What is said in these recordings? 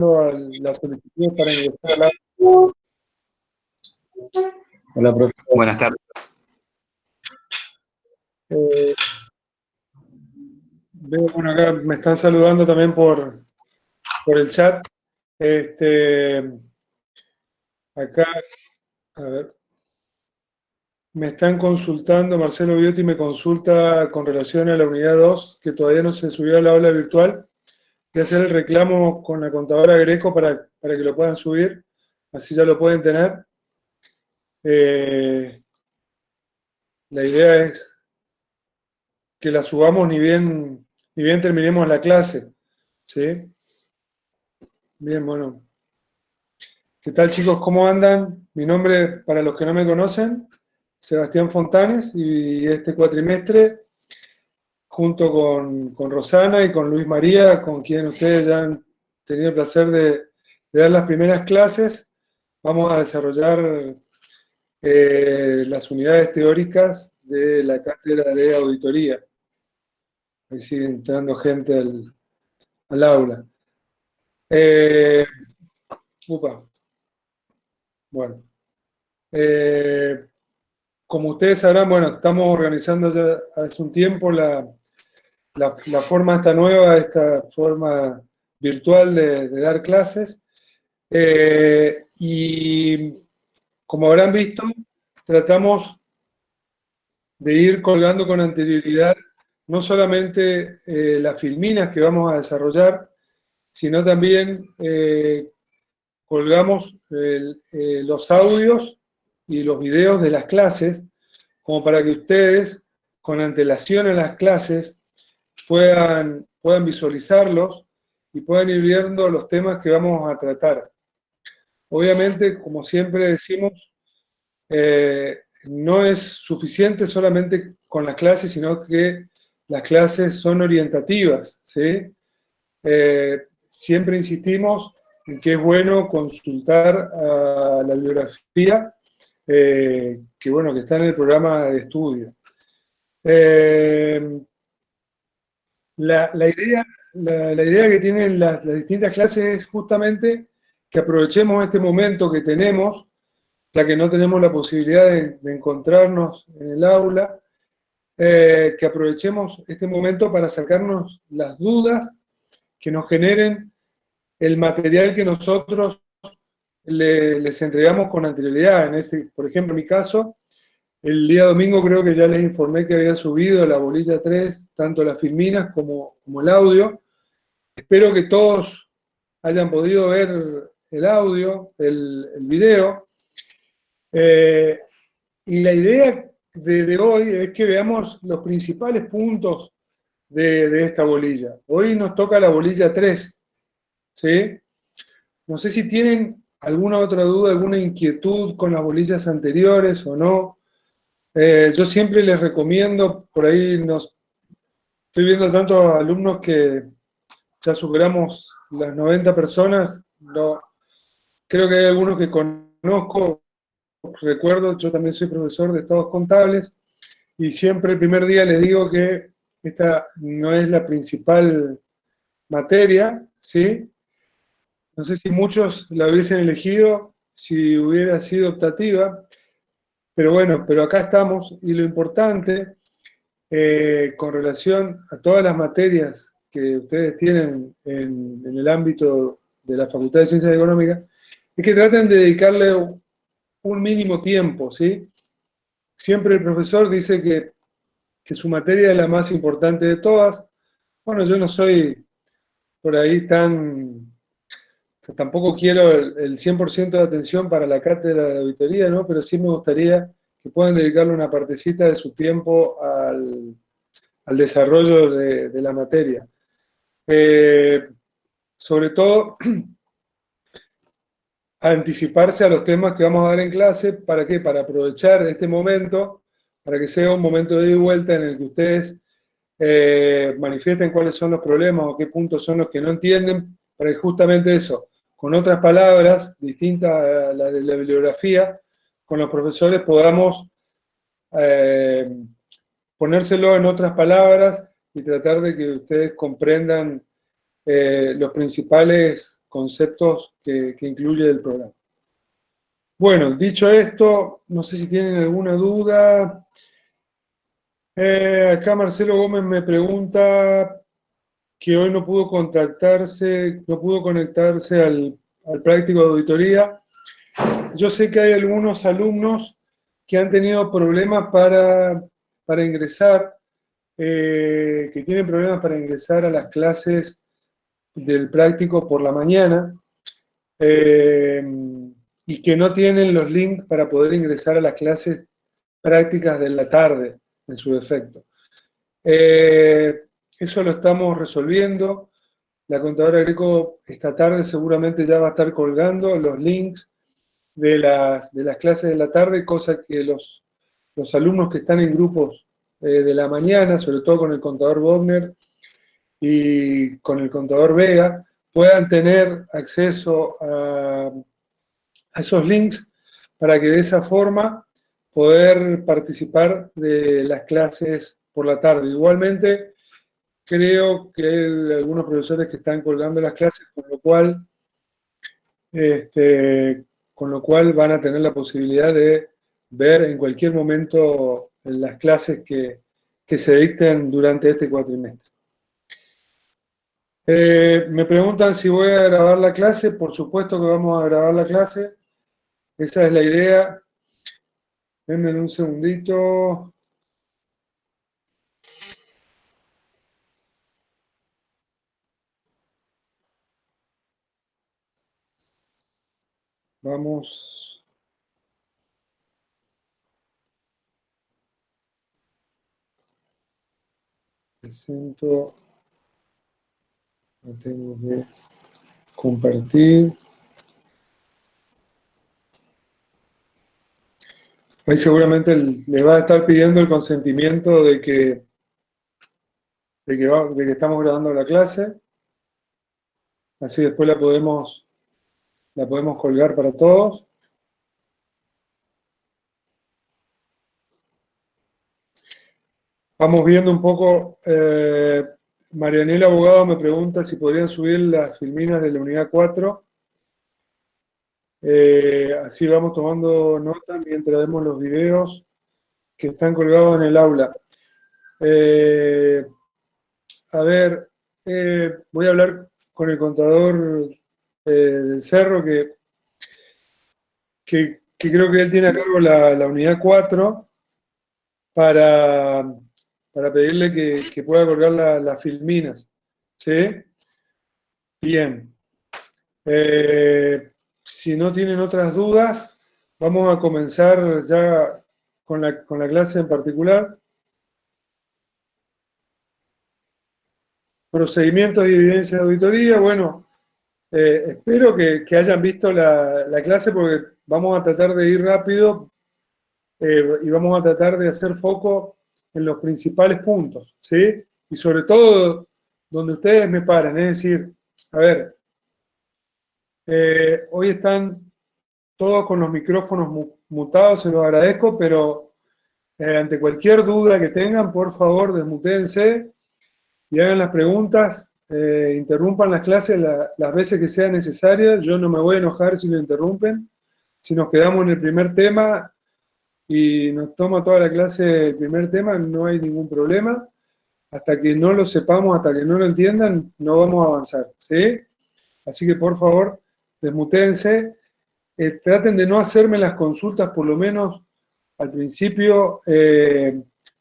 a la solicitud para ingresar al Hola, profe. Buenas tardes. Veo, bueno, acá me están saludando también por el chat. Acá, a ver, me están consultando, Marcelo Biotti me consulta con relación a la unidad 2, que todavía no se subió a la aula virtual. Voy a hacer el reclamo con la contadora Greco para que lo puedan subir, así ya lo pueden tener. La idea es que la subamos ni bien terminemos la clase, ¿sí? Bien, bueno. ¿Qué tal, chicos? ¿Cómo andan? Mi nombre, para los que no me conocen, Sebastián Fontanes, y este cuatrimestre, junto con Rosana y con Luis María, con quien ustedes ya han tenido el placer de dar las primeras clases, vamos a desarrollar las unidades teóricas de la cátedra de auditoría. Ahí sigue entrando gente al aula. Upa. Bueno. Como ustedes sabrán, bueno, estamos organizando ya hace un tiempo la forma esta nueva, esta forma virtual de dar clases. Y como habrán visto, tratamos de ir colgando con anterioridad no solamente las filminas que vamos a desarrollar, sino también colgamos los audios y los videos de las clases, como para que ustedes, con antelación a las clases, puedan visualizarlos y puedan ir viendo los temas que vamos a tratar. Obviamente, como siempre decimos, no es suficiente solamente con las clases, sino que las clases son orientativas, ¿sí? Siempre insistimos en que es bueno consultar a la bibliografía que, bueno, que está en el programa de estudio. La idea que tienen las distintas clases es justamente que aprovechemos este momento que tenemos, ya que no tenemos la posibilidad de encontrarnos en el aula, que aprovechemos este momento para sacarnos las dudas que nos generen el material que nosotros les entregamos con anterioridad. Por ejemplo, en mi caso, el día domingo creo que ya les informé que había subido la bolilla 3, tanto las filminas como el audio. Espero que todos hayan podido ver el audio, el video. Y la idea de hoy es que veamos los principales puntos de esta bolilla. Hoy nos toca la bolilla 3, ¿sí? No sé si tienen alguna otra duda, alguna inquietud con las bolillas anteriores o no. Yo siempre les recomiendo, por ahí estoy viendo tantos alumnos que ya superamos las 90 personas. No, creo que hay algunos que conozco, recuerdo, yo también soy profesor de estados contables, y siempre el primer día les digo que esta no es la principal materia, ¿sí? No sé si muchos la hubiesen elegido si hubiera sido optativa, pero bueno, pero acá estamos, y lo importante con relación a todas las materias que ustedes tienen en el ámbito de la Facultad de Ciencias Económicas, es que traten de dedicarle un mínimo tiempo, ¿sí? Siempre el profesor dice que su materia es la más importante de todas. Bueno, yo no soy por ahí tampoco quiero el 100% de atención para la cátedra de auditoría, ¿no? Pero sí me gustaría que puedan dedicarle una partecita de su tiempo al desarrollo de la materia. Sobre todo, anticiparse a los temas que vamos a dar en clase. ¿Para qué? Para aprovechar este momento, para que sea un momento de ida y vuelta en el que ustedes manifiesten cuáles son los problemas o qué puntos son los que no entienden, para que justamente eso, con otras palabras distintas a la de la bibliografía, con los profesores podamos ponérselo en otras palabras y tratar de que ustedes comprendan los principales conceptos que incluye el programa. Bueno, dicho esto, no sé si tienen alguna duda. Acá Marcelo Gómez me pregunta que hoy no pudo contactarse, no pudo conectarse al práctico de auditoría. Yo sé que hay algunos alumnos que han tenido problemas para ingresar, que tienen problemas para ingresar a las clases del práctico por la mañana, eh, y que no tienen los links para poder ingresar a las clases prácticas de la tarde, en su defecto. Eso lo estamos resolviendo. La contadora Greco esta tarde seguramente ya va a estar colgando los links de las clases de la tarde, cosa que los alumnos que están en grupos de la mañana, sobre todo con el contador Bogner y con el contador Vega, puedan tener acceso a esos links para que de esa forma poder participar de las clases por la tarde. Igualmente, creo que hay algunos profesores que están colgando las clases, este, con lo cual van a tener la posibilidad de ver en cualquier momento las clases que se dicten durante este cuatrimestre. Me preguntan si voy a grabar la clase. Por supuesto que vamos a grabar la clase. Esa es la idea. Denme un segundito. Vamos. Presento. Lo tengo que compartir. Ahí seguramente les va a estar pidiendo el consentimiento de que estamos grabando la clase. Así después la podemos colgar para todos. Vamos viendo un poco. Marianela Abogado me pregunta si podrían subir las filminas de la unidad 4. Así vamos tomando nota mientras vemos los videos que están colgados en el aula. A ver, voy a hablar con el contador del Cerro, que creo que él tiene a cargo la unidad 4 para, para pedirle que pueda colgar las filminas. ¿Sí? Bien. Si no tienen otras dudas, vamos a comenzar ya con la clase en particular. Procedimientos y evidencia de auditoría. Bueno, espero que hayan visto la clase porque vamos a tratar de ir rápido, y vamos a tratar de hacer foco en los principales puntos, ¿sí? Y sobre todo donde ustedes me paran, es decir, a ver, hoy están todos con los micrófonos mutados, se los agradezco, pero ante cualquier duda que tengan, por favor, desmutéense y hagan las preguntas, interrumpan las clases las veces que sea necesario. Yo no me voy a enojar si lo interrumpen. Si nos quedamos en el primer tema y nos toma toda la clase el primer tema, no hay ningún problema. Hasta que no lo sepamos, hasta que no lo entiendan, no vamos a avanzar, ¿sí? Así que por favor, desmutéense. Traten de no hacerme las consultas, por lo menos al principio,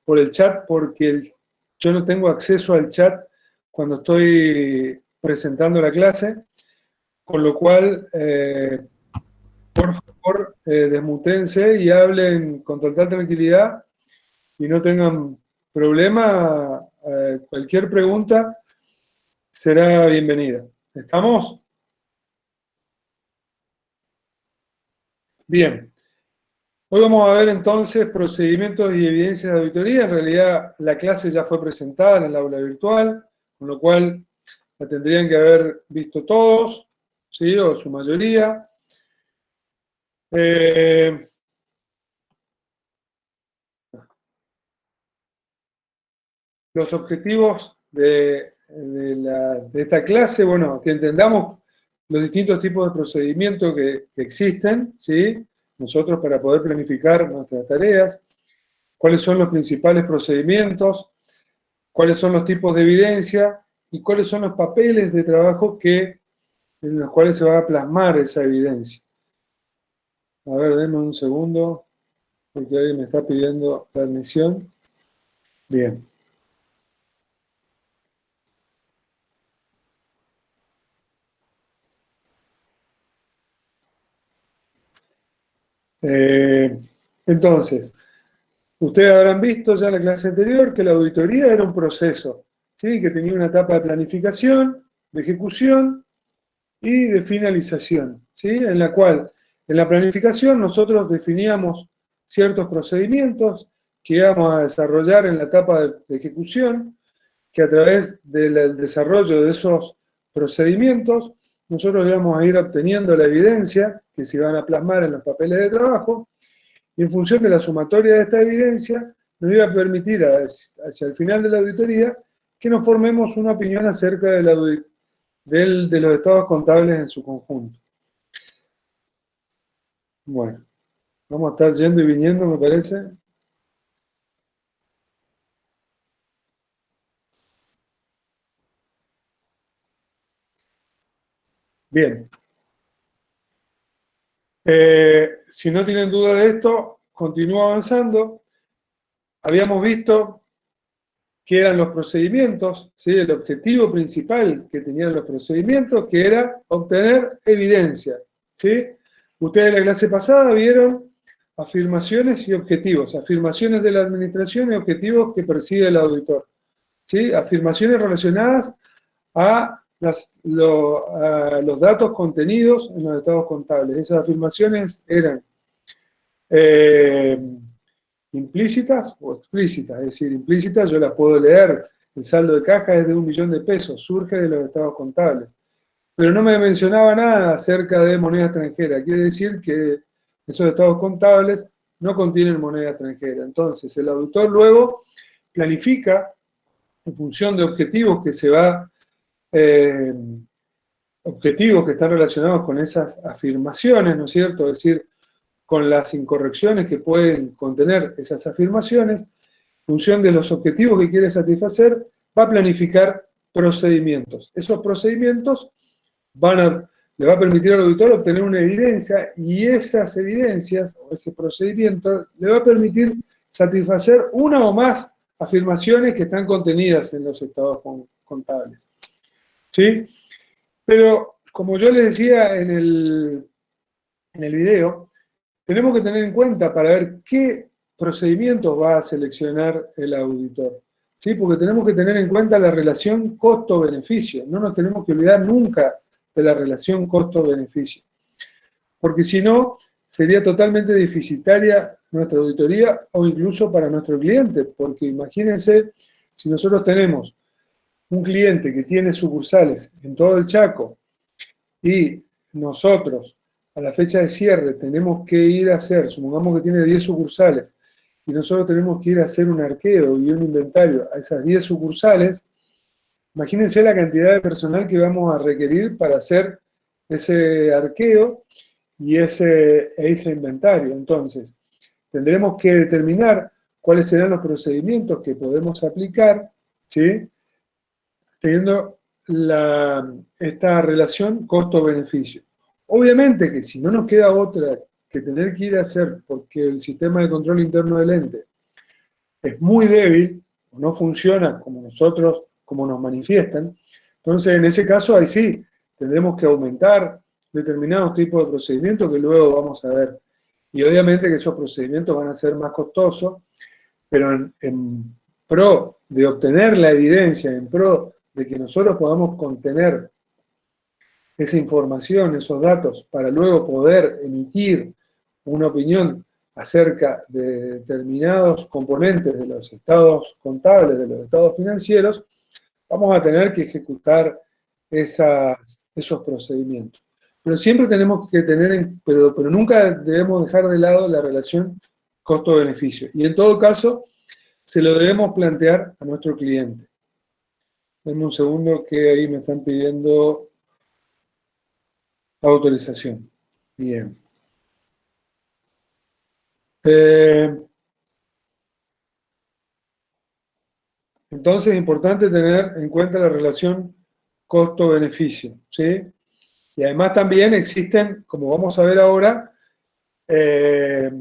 por el chat, porque yo no tengo acceso al chat cuando estoy presentando la clase, con lo cual, por favor, desmutense y hablen con total tranquilidad y no tengan problema. Cualquier pregunta será bienvenida. ¿Estamos? Bien. Hoy vamos a ver entonces procedimientos y evidencias de auditoría. En realidad la clase ya fue presentada en el aula virtual, con lo cual la tendrían que haber visto todos, ¿sí? O su mayoría. Los objetivos de esta clase, bueno, que entendamos los distintos tipos de procedimientos que existen, ¿sí? Nosotros para poder planificar nuestras tareas, cuáles son los principales procedimientos, cuáles son los tipos de evidencia y cuáles son los papeles de trabajo en los cuales se va a plasmar esa evidencia. A ver, denme un segundo, porque alguien me está pidiendo la admisión. Bien. Entonces, ustedes habrán visto ya en la clase anterior que la auditoría era un proceso, ¿sí? Que tenía una etapa de planificación, de ejecución y de finalización, ¿sí? En la cual, en la planificación, nosotros definíamos ciertos procedimientos que íbamos a desarrollar en la etapa de ejecución, que a través del desarrollo de esos procedimientos, nosotros íbamos a ir obteniendo la evidencia que se iban a plasmar en los papeles de trabajo, y en función de la sumatoria de esta evidencia, nos iba a permitir, hacia el final de la auditoría, que nos formemos una opinión acerca de los estados contables en su conjunto. Bueno, vamos a estar yendo y viniendo, me parece. Bien. Si no tienen duda de esto, continúo avanzando. Habíamos visto qué eran los procedimientos, ¿sí? El objetivo principal que tenían los procedimientos, que era obtener evidencia, ¿sí? Ustedes en la clase pasada vieron afirmaciones y objetivos, afirmaciones de la administración y objetivos que persigue el auditor, ¿sí? Afirmaciones relacionadas a los datos contenidos en los estados contables. Esas afirmaciones eran implícitas o explícitas, es decir, implícitas yo las puedo leer, el saldo de caja es de 1 millón de pesos, surge de los estados contables, pero no me mencionaba nada acerca de moneda extranjera, quiere decir que esos estados contables no contienen moneda extranjera, entonces el auditor luego planifica en función de objetivos que objetivos que están relacionados con esas afirmaciones, ¿no es cierto? Es decir, con las incorrecciones que pueden contener esas afirmaciones, en función de los objetivos que quiere satisfacer, va a planificar procedimientos. Esos procedimientos le va a permitir al auditor obtener una evidencia y esas evidencias o ese procedimiento le va a permitir satisfacer una o más afirmaciones que están contenidas en los estados contables. ¿Sí? Pero como yo les decía en el video, tenemos que tener en cuenta para ver qué procedimientos va a seleccionar el auditor. ¿Sí? Porque tenemos que tener en cuenta la relación costo-beneficio. No nos tenemos que olvidar nunca de la relación costo-beneficio. Porque si no, sería totalmente deficitaria nuestra auditoría o incluso para nuestro cliente. Porque imagínense, si nosotros tenemos un cliente que tiene sucursales en todo el Chaco y nosotros a la fecha de cierre tenemos que ir a hacer, supongamos que tiene 10 sucursales, y nosotros tenemos que ir a hacer un arqueo y un inventario a esas 10 sucursales, imagínense la cantidad de personal que vamos a requerir para hacer ese arqueo y ese inventario. Entonces, tendremos que determinar cuáles serán los procedimientos que podemos aplicar, ¿sí? Teniendo esta relación costo-beneficio. Obviamente que si no nos queda otra que tener que ir a hacer, porque el sistema de control interno del ente es muy débil, o no funciona como nosotros, como nos manifiestan, entonces en ese caso ahí sí, tendremos que aumentar determinados tipos de procedimientos que luego vamos a ver. Y obviamente que esos procedimientos van a ser más costosos, pero en pro de obtener la evidencia, en pro de que nosotros podamos contener esa información, esos datos, para luego poder emitir una opinión acerca de determinados componentes de los estados contables, de los estados financieros, vamos a tener que ejecutar esos procedimientos. Pero siempre tenemos que tener, pero nunca debemos dejar de lado la relación costo-beneficio. Y en todo caso, se lo debemos plantear a nuestro cliente. Denme un segundo que ahí me están pidiendo autorización. Bien. Entonces es importante tener en cuenta la relación costo-beneficio, ¿sí? Y además también existen, como vamos a ver ahora, eh,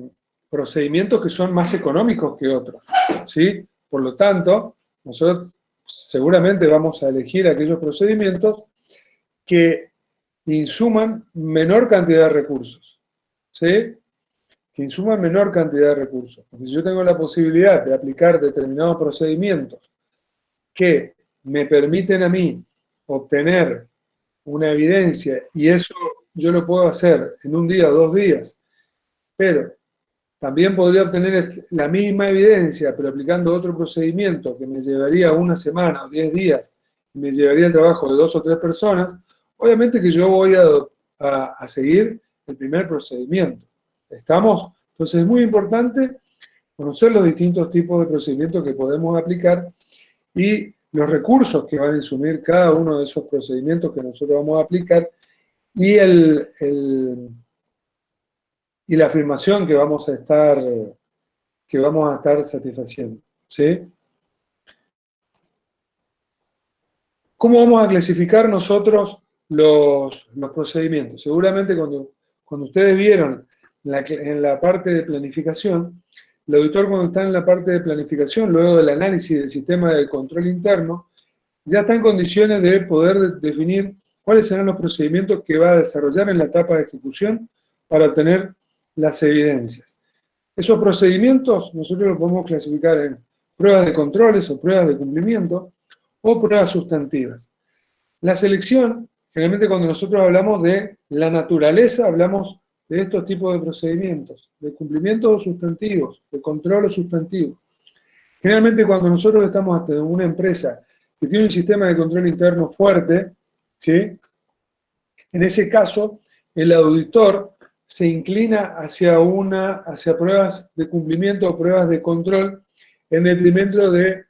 procedimientos que son más económicos que otros, ¿sí? Por lo tanto, nosotros seguramente vamos a elegir aquellos procedimientos que insuman menor cantidad de recursos, ¿sí? Que insuman menor cantidad de recursos. Porque si yo tengo la posibilidad de aplicar determinados procedimientos que me permiten a mí obtener una evidencia y eso yo lo puedo hacer en un día o 2 días, pero también podría obtener la misma evidencia, pero aplicando otro procedimiento que me llevaría una semana o 10 días y me llevaría el trabajo de 2 o 3 personas, obviamente que yo voy a seguir el primer procedimiento. ¿Estamos? Entonces es muy importante conocer los distintos tipos de procedimientos que podemos aplicar y los recursos que van a insumir cada uno de esos procedimientos que nosotros vamos a aplicar y y la afirmación que vamos a estar satisfaciendo, ¿sí? ¿Cómo vamos a clasificar nosotros los procedimientos? Seguramente cuando ustedes vieron en la parte de planificación, el auditor cuando está en la parte de planificación, luego del análisis del sistema de control interno, ya está en condiciones de poder definir cuáles serán los procedimientos que va a desarrollar en la etapa de ejecución para obtener las evidencias. Esos procedimientos nosotros los podemos clasificar en pruebas de controles o pruebas de cumplimiento o pruebas sustantivas. La selección, generalmente cuando nosotros hablamos de la naturaleza, hablamos de estos tipos de procedimientos, de cumplimientos o sustantivos, de control o sustantivo. Generalmente cuando nosotros estamos ante una empresa que tiene un sistema de control interno fuerte, ¿sí? En ese caso, el auditor se inclina hacia pruebas de cumplimiento o pruebas de control en detrimento de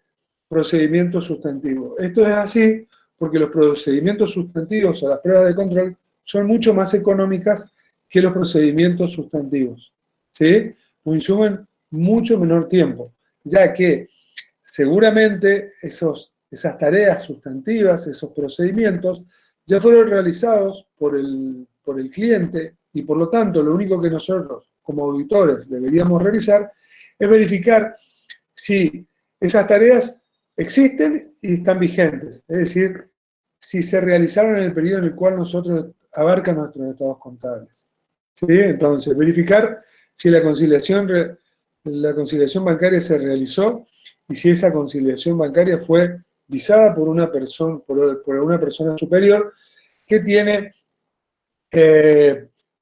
procedimientos sustantivos. Esto es así porque los procedimientos sustantivos o las pruebas de control son mucho más económicas que los procedimientos sustantivos, ¿sí? Nos insumen mucho menor tiempo, ya que seguramente esas tareas sustantivas, esos procedimientos, ya fueron realizados por el cliente y por lo tanto lo único que nosotros como auditores deberíamos realizar es verificar si esas tareas existen y están vigentes, es decir, si se realizaron en el periodo en el cual nosotros abarcan nuestros estados contables. ¿Sí? Entonces, verificar si la conciliación bancaria se realizó y si esa conciliación bancaria fue visada por una persona superior que tiene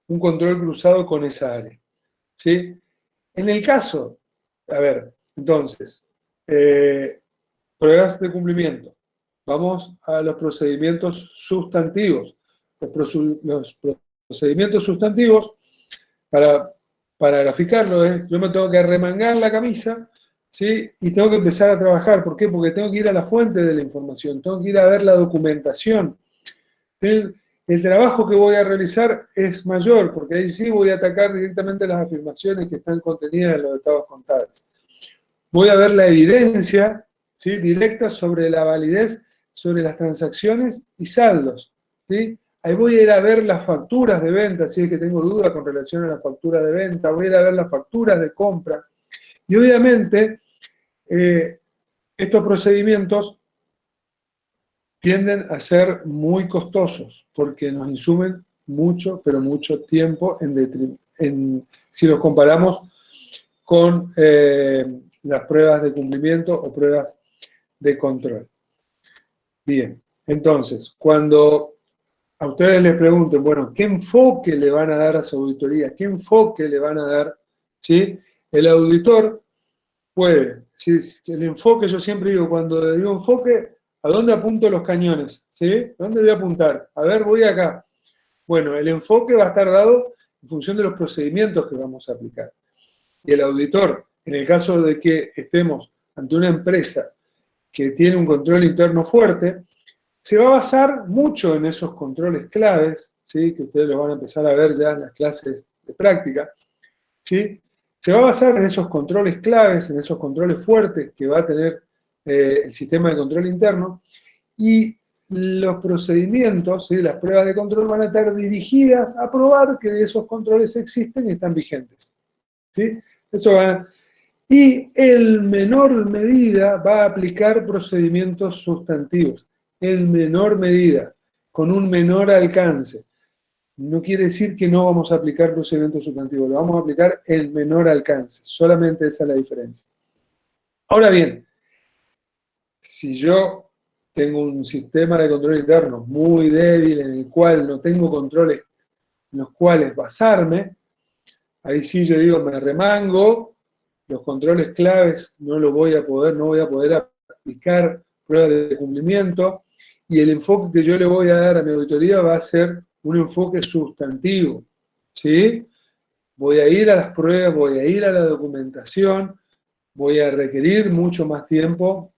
un control cruzado con esa área. ¿Sí? En el caso, a ver, entonces, pruebas de cumplimiento. Vamos a los procedimientos sustantivos. Los procedimientos sustantivos, para graficarlo, yo me tengo que remangar la camisa, ¿sí? Y tengo que empezar a trabajar. ¿Por qué? Porque tengo que ir a la fuente de la información, tengo que ir a ver la documentación. El trabajo que voy a realizar es mayor, porque ahí sí voy a atacar directamente las afirmaciones que están contenidas en los estados contables. Voy a ver la evidencia, ¿sí? Directa sobre la validez, sobre las transacciones y saldos, ¿sí? Ahí voy a ir a ver las facturas de venta, si es que tengo duda con relación a la factura de venta, voy a ir a ver las facturas de compra. Y obviamente, estos procedimientos tienden a ser muy costosos porque nos insumen mucho, pero mucho tiempo si los comparamos con las pruebas de cumplimiento o pruebas de control. Bien, entonces, cuando a ustedes les pregunten, bueno, ¿qué enfoque le van a dar a su auditoría? ¿Qué enfoque le van a dar? ¿Sí? El auditor puede, si el enfoque, yo siempre digo, cuando digo enfoque, ¿a dónde apunto los cañones? ¿Sí? ¿A dónde voy a apuntar? A ver, voy acá. Bueno, el enfoque va a estar dado en función de los procedimientos que vamos a aplicar. Y el auditor, en el caso de que estemos ante una empresa que tiene un control interno fuerte, se va a basar mucho en esos controles claves, ¿sí? Que ustedes lo van a empezar a ver ya en las clases de práctica, ¿sí? Se va a basar en esos controles claves, en esos controles fuertes que va a tener el sistema de control interno, y los procedimientos, ¿sí? Las pruebas de control van a estar dirigidas a probar que esos controles existen y están vigentes, ¿sí? Eso va. Y en menor medida va a aplicar procedimientos sustantivos, en menor medida, con un menor alcance. No quiere decir que no vamos a aplicar procedimientos sustantivos, lo vamos a aplicar en menor alcance, solamente esa es la diferencia. Ahora bien, si yo tengo un sistema de control interno muy débil en el cual no tengo controles en los cuales basarme, ahí sí yo digo, me remango, los controles claves no voy a poder aplicar pruebas de cumplimiento, y el enfoque que yo le voy a dar a mi auditoría va a ser un enfoque sustantivo, ¿sí? Voy a ir a las pruebas, voy a ir a la documentación, voy a requerir mucho más tiempo,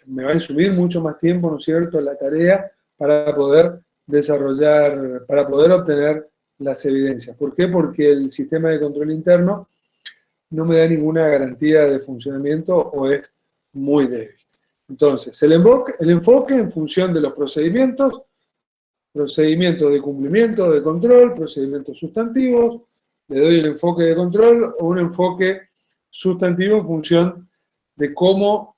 me va a consumir mucho más tiempo, ¿no es cierto?, la tarea para poder desarrollar, para poder obtener las evidencias. ¿Por qué? Porque el sistema de control interno no me da ninguna garantía de funcionamiento o es muy débil. Entonces, el enfoque en función de los procedimientos de cumplimiento, de control, procedimientos sustantivos, le doy el enfoque de control o un enfoque sustantivo en función de cómo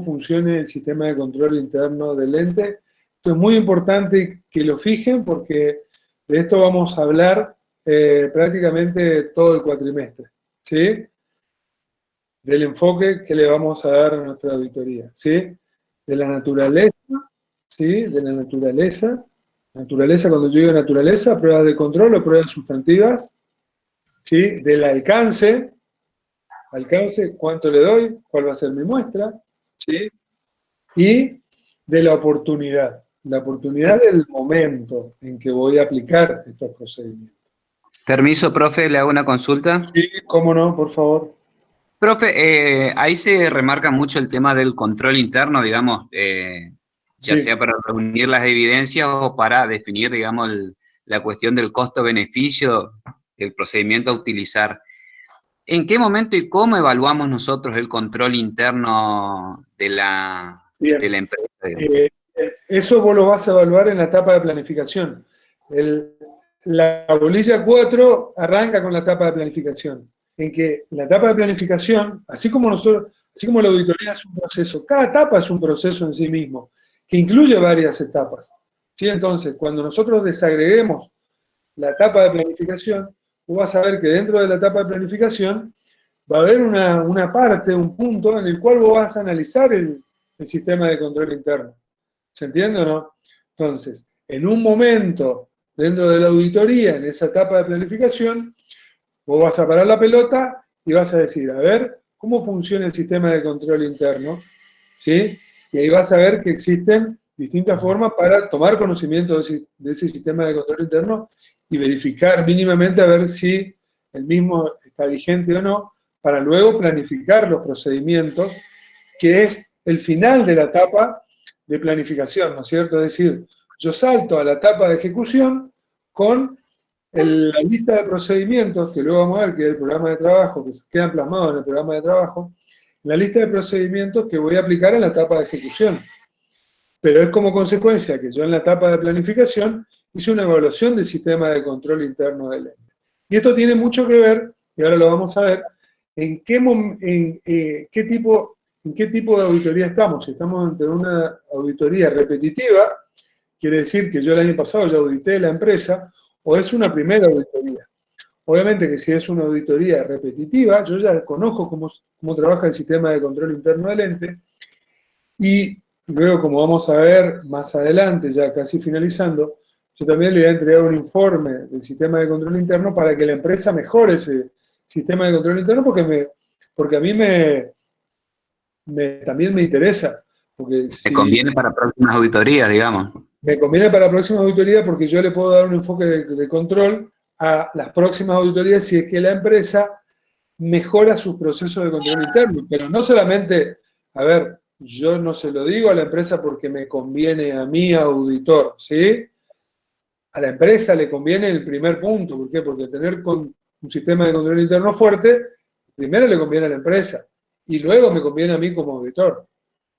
funcione el sistema de control interno del ente. Esto es muy importante que lo fijen porque de esto vamos a hablar prácticamente todo el cuatrimestre, ¿sí? Del enfoque que le vamos a dar a nuestra auditoría, ¿sí? De la naturaleza, ¿sí? De la naturaleza. Naturaleza, cuando yo digo naturaleza, pruebas de control o pruebas sustantivas, ¿sí? Del alcance, cuánto le doy, cuál va a ser mi muestra, ¿sí? Y de la oportunidad del momento en que voy a aplicar estos procedimientos. Permiso, profe, le hago una consulta. Sí, cómo no, por favor. Profe, ahí se remarca mucho el tema del control interno, digamos, ya Sí. sea para reunir las evidencias o para definir, digamos, la cuestión del costo-beneficio del procedimiento a utilizar. ¿En qué momento y cómo evaluamos nosotros el control interno de la empresa? Eso vos lo vas a evaluar en la etapa de planificación. La bolilla 4 arranca con la etapa de planificación, en que la etapa de planificación, así como la auditoría es un proceso, cada etapa es un proceso en sí mismo, que incluye varias etapas. ¿Sí? Entonces, cuando nosotros desagreguemos la etapa de planificación, vos vas a ver que dentro de la etapa de planificación va a haber una parte, un punto en el cual vos vas a analizar el sistema de control interno. ¿Se entiende o no? Entonces, en un momento dentro de la auditoría, en esa etapa de planificación, vos vas a parar la pelota y vas a decir, a ver, ¿cómo funciona el sistema de control interno? ¿Sí? Y ahí vas a ver que existen distintas formas para tomar conocimiento de ese sistema de control interno y verificar mínimamente a ver si el mismo está vigente o no, para luego planificar los procedimientos, que es el final de la etapa de planificación, ¿no es cierto? Es decir, yo salto a la etapa de ejecución con la lista de procedimientos, que luego vamos a ver que es el programa de trabajo, que quedan plasmados en el programa de trabajo, la lista de procedimientos que voy a aplicar en la etapa de ejecución. Pero es como consecuencia que yo en la etapa de planificación hice una evaluación del sistema de control interno del ente. Y esto tiene mucho que ver, y ahora lo vamos a ver, en qué tipo de auditoría estamos. Si estamos ante una auditoría repetitiva, quiere decir que yo el año pasado ya audité la empresa, o es una primera auditoría. Obviamente que si es una auditoría repetitiva, yo ya conozco cómo trabaja el sistema de control interno del ente, y luego, como vamos a ver más adelante, ya casi finalizando, yo también le voy a entregar un informe del sistema de control interno para que la empresa mejore ese sistema de control interno, porque a mí también me interesa. Porque ¿Me conviene para próximas auditorías, digamos? Me conviene para la próxima auditoría porque yo le puedo dar un enfoque de control a las próximas auditorías si es que la empresa mejora sus procesos de control interno. Pero no solamente, a ver, yo no se lo digo a la empresa porque me conviene a mí, auditor, ¿sí? A la empresa le conviene el primer punto. ¿Por qué? Porque tener un sistema de control interno fuerte, primero le conviene a la empresa y luego me conviene a mí como auditor.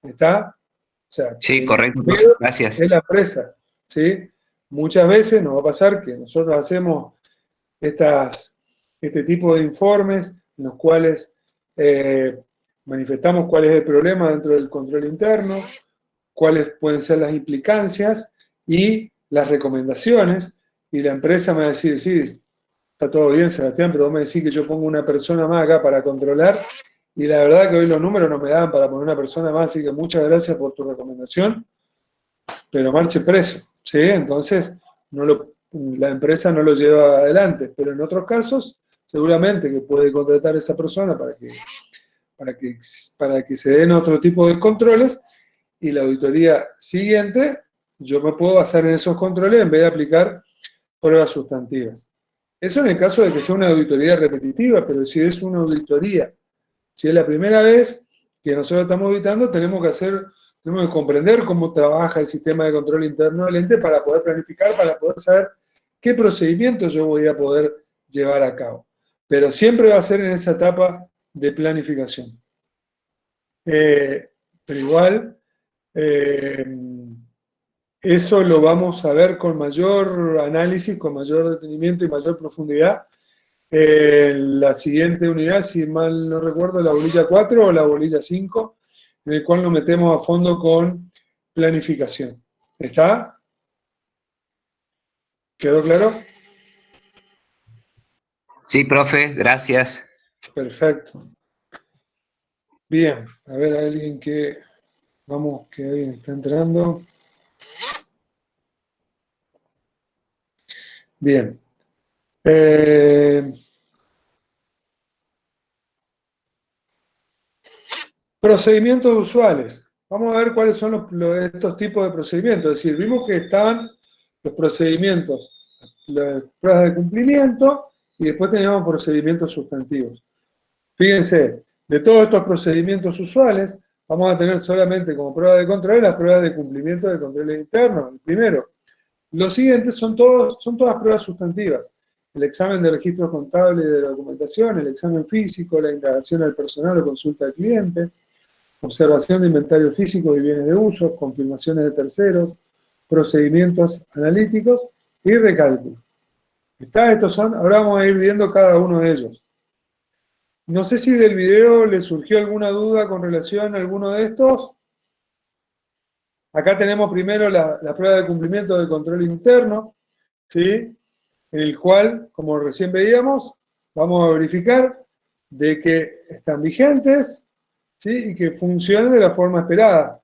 ¿Está? O sea, Sí, el correcto, profe. peor Gracias. es la empresa, ¿sí? Muchas veces nos va a pasar que nosotros hacemos este tipo de informes en los cuales manifestamos cuál es el problema dentro del control interno, cuáles pueden ser las implicancias y las recomendaciones, y la empresa me va a decir, sí, está todo bien, Sebastián, pero vos me decís que yo pongo una persona más acá para controlar, y la verdad que hoy los números no me dan para poner una persona más, así que muchas gracias por tu recomendación, pero marche preso, ¿sí? Entonces, la empresa no lo lleva adelante, pero en otros casos, seguramente que puede contratar a esa persona para que, para que se den otro tipo de controles, y la auditoría siguiente, yo me puedo basar en esos controles en vez de aplicar pruebas sustantivas. Eso en el caso de que sea una auditoría repetitiva, pero si es una auditoría, si es la primera vez que nosotros estamos auditando, tenemos que comprender cómo trabaja el sistema de control interno del ente para poder planificar, para poder saber qué procedimientos yo voy a poder llevar a cabo. Pero siempre va a ser en esa etapa de planificación. Pero igual, eh, eso lo vamos a ver con mayor análisis, con mayor detenimiento y mayor profundidad en la siguiente unidad, si mal no recuerdo, la bolilla 4 o la bolilla 5, en el cual nos metemos a fondo con planificación. ¿Está? ¿Quedó claro? Sí, profe, gracias. Perfecto. Bien, a ver, alguien que... Vamos, que alguien está entrando. Bien. Procedimientos usuales. Vamos a ver cuáles son estos tipos de procedimientos. Es decir, vimos que estaban los procedimientos, las pruebas de cumplimiento, y después teníamos procedimientos sustantivos. Fíjense, de todos estos procedimientos usuales, vamos a tener solamente como prueba de control las pruebas de cumplimiento de control interno, el primero. Los siguientes son todas pruebas sustantivas. El examen de registros contables y de la documentación, el examen físico, la indagación al personal o consulta al cliente, observación de inventario físico y bienes de uso, confirmaciones de terceros, procedimientos analíticos y recálculo. Estos son, ahora vamos a ir viendo cada uno de ellos. No sé si del video le surgió alguna duda con relación a alguno de estos. Acá tenemos primero la prueba de cumplimiento de control interno, ¿sí? En el cual, como recién veíamos, vamos a verificar de que están vigentes, ¿sí? Y que funcionen de la forma esperada,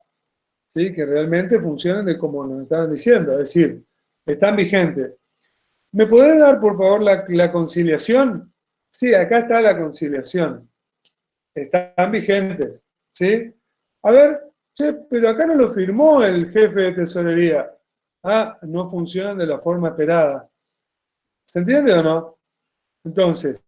¿sí? Que realmente funcionen de como nos estaban diciendo, es decir, están vigentes. ¿Me podés dar, por favor, la conciliación? Sí, acá está la conciliación. Están vigentes, ¿sí? A ver, che, pero acá no lo firmó el jefe de tesorería. Ah, no funcionan de la forma esperada. ¿Se entiende o no? Entonces,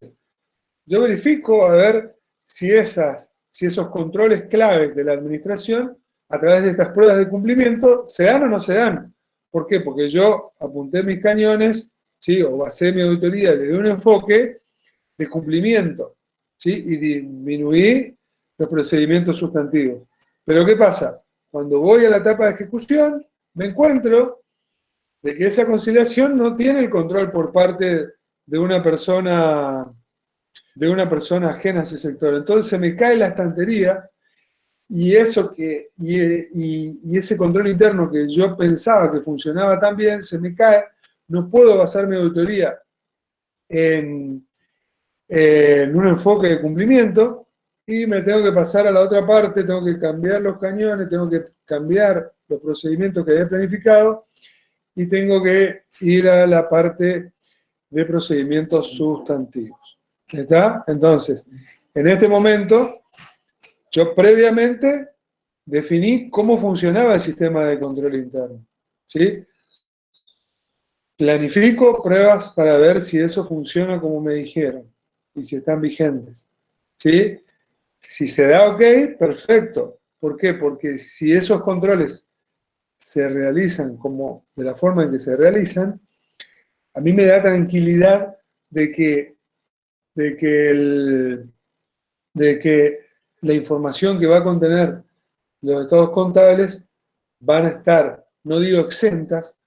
yo verifico a ver si esos controles claves de la administración, a través de estas pruebas de cumplimiento, se dan o no se dan. ¿Por qué? Porque yo apunté mis cañones, ¿sí? O basé mi auditoría desde un enfoque de cumplimiento, ¿sí? Y disminuí los procedimientos sustantivos. Pero ¿qué pasa? Cuando voy a la etapa de ejecución, me encuentro de que esa conciliación no tiene el control por parte de una persona ajena a ese sector. Entonces se me cae la estantería, y y ese control interno que yo pensaba que funcionaba tan bien, se me cae. No puedo basar mi auditoría en un enfoque de cumplimiento, y me tengo que pasar a la otra parte, tengo que cambiar los cañones, tengo que cambiar los procedimientos que había planificado, y tengo que ir a la parte de procedimientos sustantivos. ¿Está? Entonces, en este momento, yo previamente definí cómo funcionaba el sistema de control interno, ¿sí? Planifico pruebas para ver si eso funciona como me dijeron y si están vigentes, ¿sí? Si se da ok, perfecto. ¿Por qué? Porque si esos controles se realizan como de la forma en que se realizan, a mí me da tranquilidad de que, de que, de que la información que va a contener los estados contables van a estar, no digo exentas,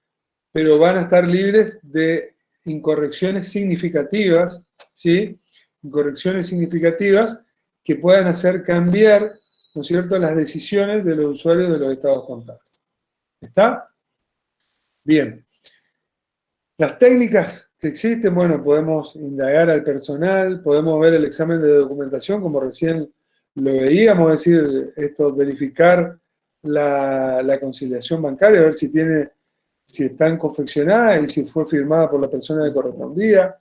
pero van a estar libres de incorrecciones significativas, ¿sí? Incorrecciones significativas que puedan hacer cambiar, ¿no es cierto?, las decisiones de los usuarios de los estados contables. ¿Está? Bien. Las técnicas que existen, bueno, podemos indagar al personal, podemos ver el examen de documentación, como recién lo veíamos, es decir, esto, verificar la conciliación bancaria, ver si tiene, si están confeccionadas y si fue firmada por la persona que correspondía.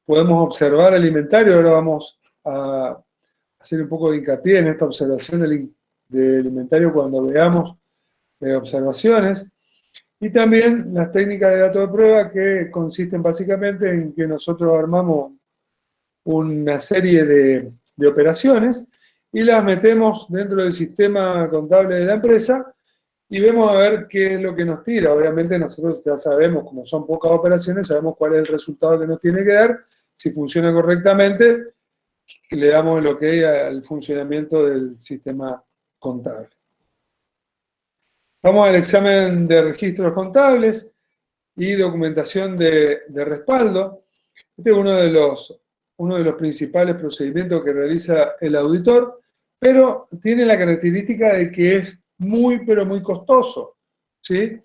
Podemos observar el inventario, ahora vamos a hacer un poco de hincapié en esta observación del inventario cuando veamos observaciones. Y también las técnicas de datos de prueba, que consisten básicamente en que nosotros armamos una serie de operaciones y las metemos dentro del sistema contable de la empresa y vemos a ver qué es lo que nos tira. Obviamente nosotros ya sabemos, como son pocas operaciones, sabemos cuál es el resultado que nos tiene que dar. Si funciona correctamente, le damos el ok al funcionamiento del sistema contable. Vamos al examen de registros contables y documentación de respaldo. Este es uno de los principales procedimientos que realiza el auditor, pero tiene la característica de que es muy, pero muy costoso, ¿sí?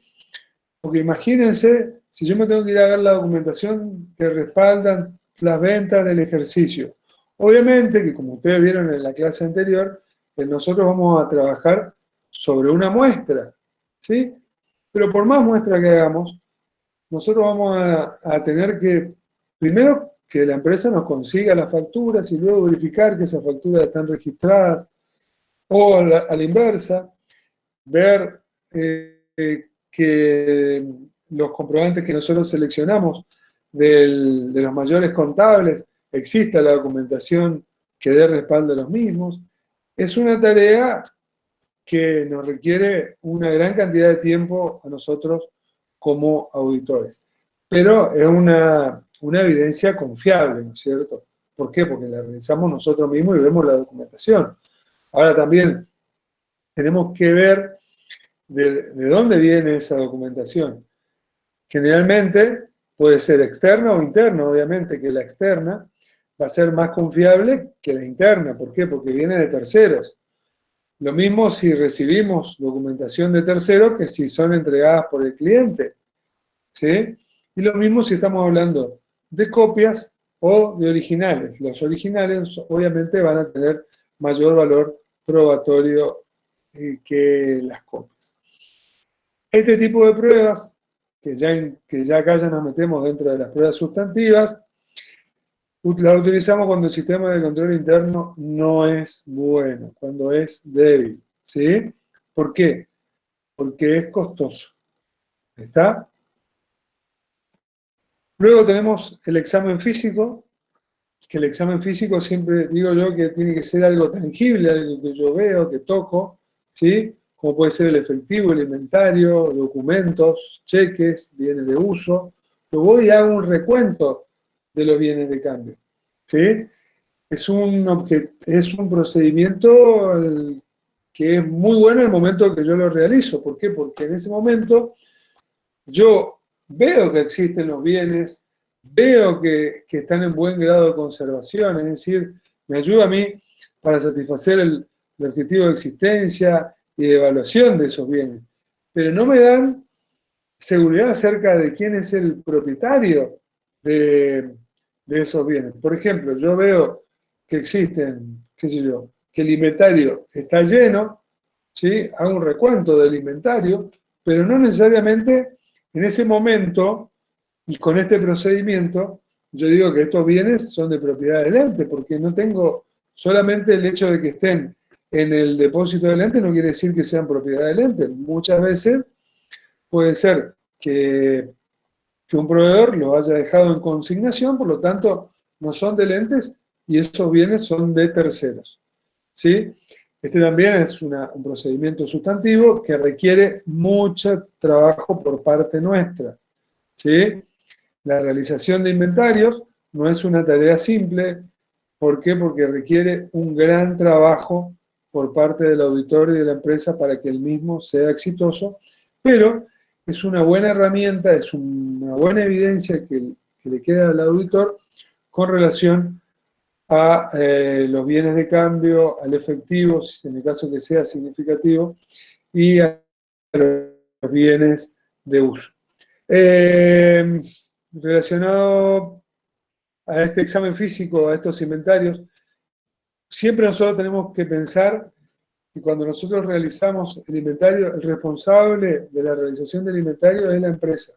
Porque imagínense, si yo me tengo que ir a ver la documentación que respaldan las ventas del ejercicio. Obviamente que, como ustedes vieron en la clase anterior, nosotros vamos a trabajar sobre una muestra, ¿sí? Pero por más muestra que hagamos, nosotros vamos a tener que, primero, que la empresa nos consiga las facturas y luego verificar que esas facturas están registradas, o a la inversa, ver que los comprobantes que nosotros seleccionamos de los mayores contables, exista la documentación que dé respaldo a los mismos. Es una tarea que nos requiere una gran cantidad de tiempo a nosotros como auditores. Pero es una evidencia confiable, ¿no es cierto? ¿Por qué? Porque la realizamos nosotros mismos y vemos la documentación. Ahora también tenemos que ver de dónde viene esa documentación. Generalmente puede ser externa o interna, obviamente que la externa va a ser más confiable que la interna. ¿Por qué? Porque viene de terceros. Lo mismo si recibimos documentación de terceros que si son entregadas por el cliente, ¿sí? Y lo mismo si estamos hablando de copias o de originales. Los originales obviamente van a tener mayor valor probatorio que las copias. Este tipo de pruebas, que ya acá ya nos metemos dentro de las pruebas sustantivas, las utilizamos cuando el sistema de control interno no es bueno, cuando es débil, ¿sí? ¿Por qué? Porque es costoso. ¿Está? Luego tenemos el examen físico, que el examen físico siempre digo yo que tiene que ser algo tangible, algo que yo veo, que toco, ¿sí? Como puede ser el efectivo, el inventario, documentos, cheques, bienes de uso. Yo voy y hago un recuento de los bienes de cambio, ¿sí? Es un procedimiento que es muy bueno en el momento que yo lo realizo. ¿Por qué? Porque en ese momento yo veo que existen los bienes, veo que están en buen grado de conservación, es decir, me ayuda a mí para satisfacer el objetivo de existencia y de evaluación de esos bienes. Pero no me dan seguridad acerca de quién es el propietario de esos bienes. Por ejemplo, yo veo que existen, qué sé yo, que el inventario está lleno, ¿sí? Hago un recuento del inventario, pero no necesariamente en ese momento y con este procedimiento yo digo que estos bienes son de propiedad del ente, porque no tengo solamente el hecho de que estén en el depósito del ente, no quiere decir que sean propiedad del ente. Muchas veces puede ser que un proveedor lo haya dejado en consignación, por lo tanto no son del ente y esos bienes son de terceros, ¿sí? Este también es un procedimiento sustantivo que requiere mucho trabajo por parte nuestra, ¿sí? La realización de inventarios no es una tarea simple. ¿Por qué? Porque requiere un gran trabajo por parte del auditor y de la empresa para que el mismo sea exitoso, pero es una buena herramienta, es una buena evidencia que le queda al auditor con relación a los bienes de cambio, al efectivo, en el caso que sea significativo, y a los bienes de uso. Relacionado a este examen físico, a estos inventarios, siempre nosotros tenemos que pensar que cuando nosotros realizamos el inventario, el responsable de la realización del inventario es la empresa.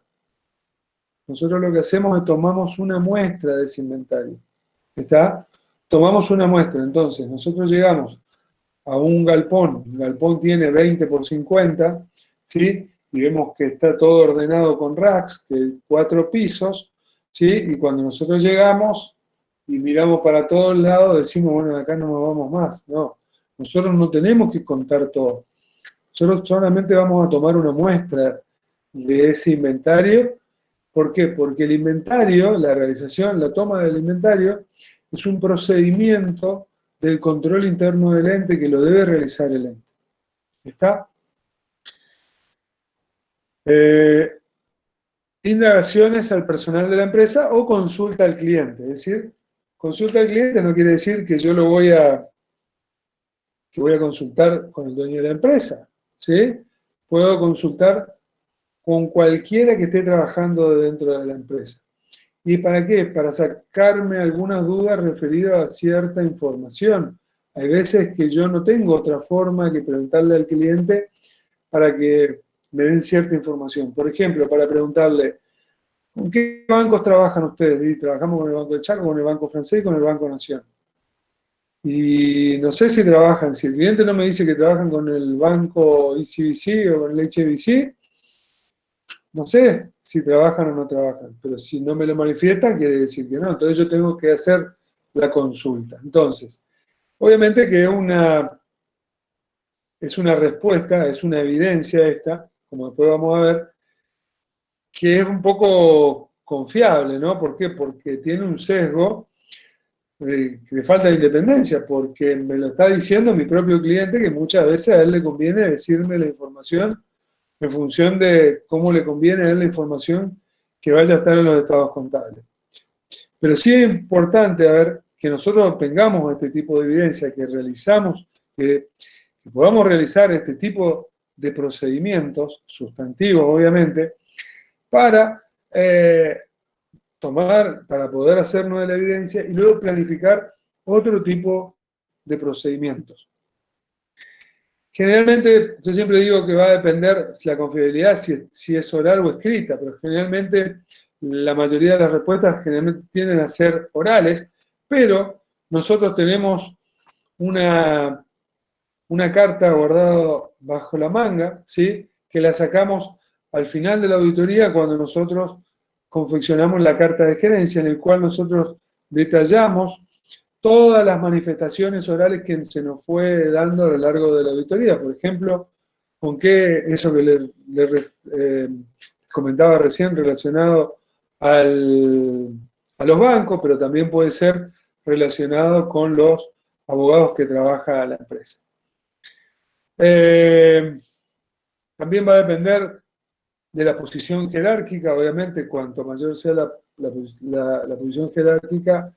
Nosotros lo que hacemos es tomamos una muestra de ese inventario. ¿Está? Tomamos una muestra. Entonces, nosotros llegamos a un galpón. El galpón tiene 20 por 50, ¿sí? Y vemos que está todo ordenado con racks, que 4 pisos, ¿sí? Y cuando nosotros llegamos y miramos para todos lados, decimos, bueno, acá no nos vamos más. No, nosotros no tenemos que contar todo. Nosotros solamente vamos a tomar una muestra de ese inventario. ¿Por qué? Porque el inventario, la realización, la toma del inventario, es un procedimiento del control interno del ente que lo debe realizar el ente. ¿Está? Indagaciones al personal de la empresa o consulta al cliente. Es decir, consulta al cliente no quiere decir que yo que voy a consultar con el dueño de la empresa. ¿Sí? Puedo consultar con cualquiera que esté trabajando dentro de la empresa. ¿Y para qué? Para sacarme algunas dudas referidas a cierta información. Hay veces que yo no tengo otra forma que preguntarle al cliente para que me den cierta información. Por ejemplo, para preguntarle, ¿con qué bancos trabajan ustedes? Y trabajamos con el Banco del Chaco, con el Banco Francés y con el Banco Nación. Y no sé si trabajan, si el cliente no me dice que trabajan con el Banco ICBC o con el HBC, no sé si trabajan o no trabajan, pero si no me lo manifiestan, quiere decir que no. Entonces yo tengo que hacer la consulta. Entonces, obviamente que es una respuesta, es una evidencia esta, como después vamos a ver, que es un poco confiable, ¿no? ¿Por qué? Porque tiene un sesgo de falta de independencia, porque me lo está diciendo mi propio cliente que muchas veces a él le conviene decirme la información en función de cómo le conviene a él la información que vaya a estar en los estados contables. Pero sí es importante, a ver, que nosotros tengamos este tipo de evidencia, que realizamos, que podamos realizar este tipo de procedimientos, sustantivos obviamente, para para poder hacernos de la evidencia y luego planificar otro tipo de procedimientos. Generalmente, yo siempre digo que va a depender la confiabilidad si es oral o escrita, pero generalmente la mayoría de las respuestas generalmente tienden a ser orales, pero nosotros tenemos una, una carta guardada bajo la manga, ¿sí? Que la sacamos al final de la auditoría cuando nosotros confeccionamos la carta de gerencia, en el cual nosotros detallamos todas las manifestaciones orales que se nos fue dando a lo largo de la auditoría. Por ejemplo, con qué, eso que comentaba recién relacionado a los bancos, pero también puede ser relacionado con los abogados que trabaja la empresa. También va a depender de la posición jerárquica, obviamente, cuanto mayor sea la posición jerárquica,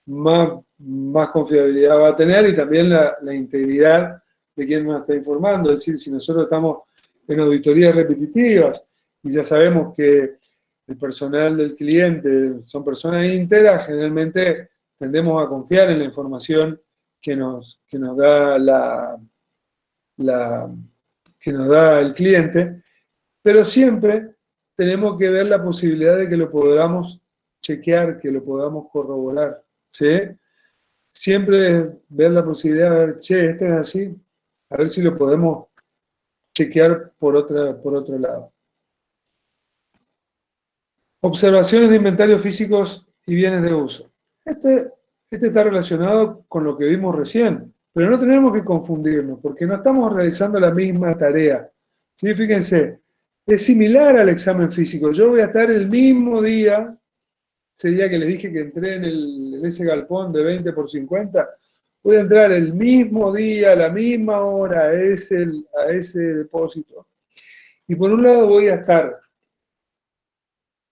más confiabilidad va a tener y también la integridad de quien nos está informando. Es decir, si nosotros estamos en auditorías repetitivas y ya sabemos que el personal del cliente son personas íntegras, generalmente tendemos a confiar en la información que nos da que nos da el cliente, pero siempre tenemos que ver la posibilidad de que lo podamos chequear, que lo podamos corroborar, ¿sí? Siempre ver la posibilidad de ver, che, este es así, a ver si lo podemos chequear por otro lado. Observaciones de inventarios físicos y bienes de uso. Este está relacionado con lo que vimos recién. Pero no tenemos que confundirnos, porque no estamos realizando la misma tarea. ¿Sí? Fíjense, es similar al examen físico. Yo voy a estar el mismo día, ese día que les dije que entré en ese galpón de 20 por 50, voy a entrar el mismo día, a la misma hora, a ese depósito. Y por un lado voy a estar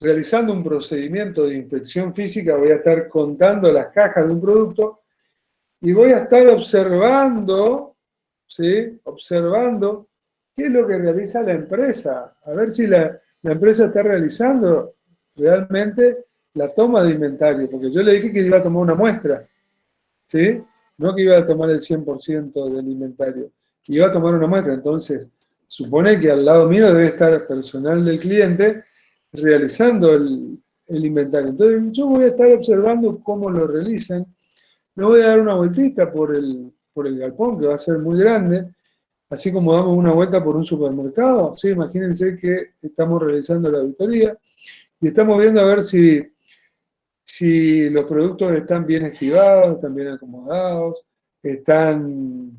realizando un procedimiento de inspección física, voy a estar contando las cajas de un producto y voy a estar observando, ¿sí? Observando qué es lo que realiza la empresa, a ver si la empresa está realizando realmente la toma de inventario, porque yo le dije que iba a tomar una muestra, ¿sí? No que iba a tomar el 100% del inventario, que iba a tomar una muestra. Entonces, supone que al lado mío debe estar personal del cliente realizando el inventario. Entonces, yo voy a estar observando cómo lo realizan. Me voy a dar una vueltita por el galpón, que va a ser muy grande, así como damos una vuelta por un supermercado. ¿Sí? Imagínense que estamos realizando la auditoría y estamos viendo a ver si los productos están bien estivados, están bien acomodados, están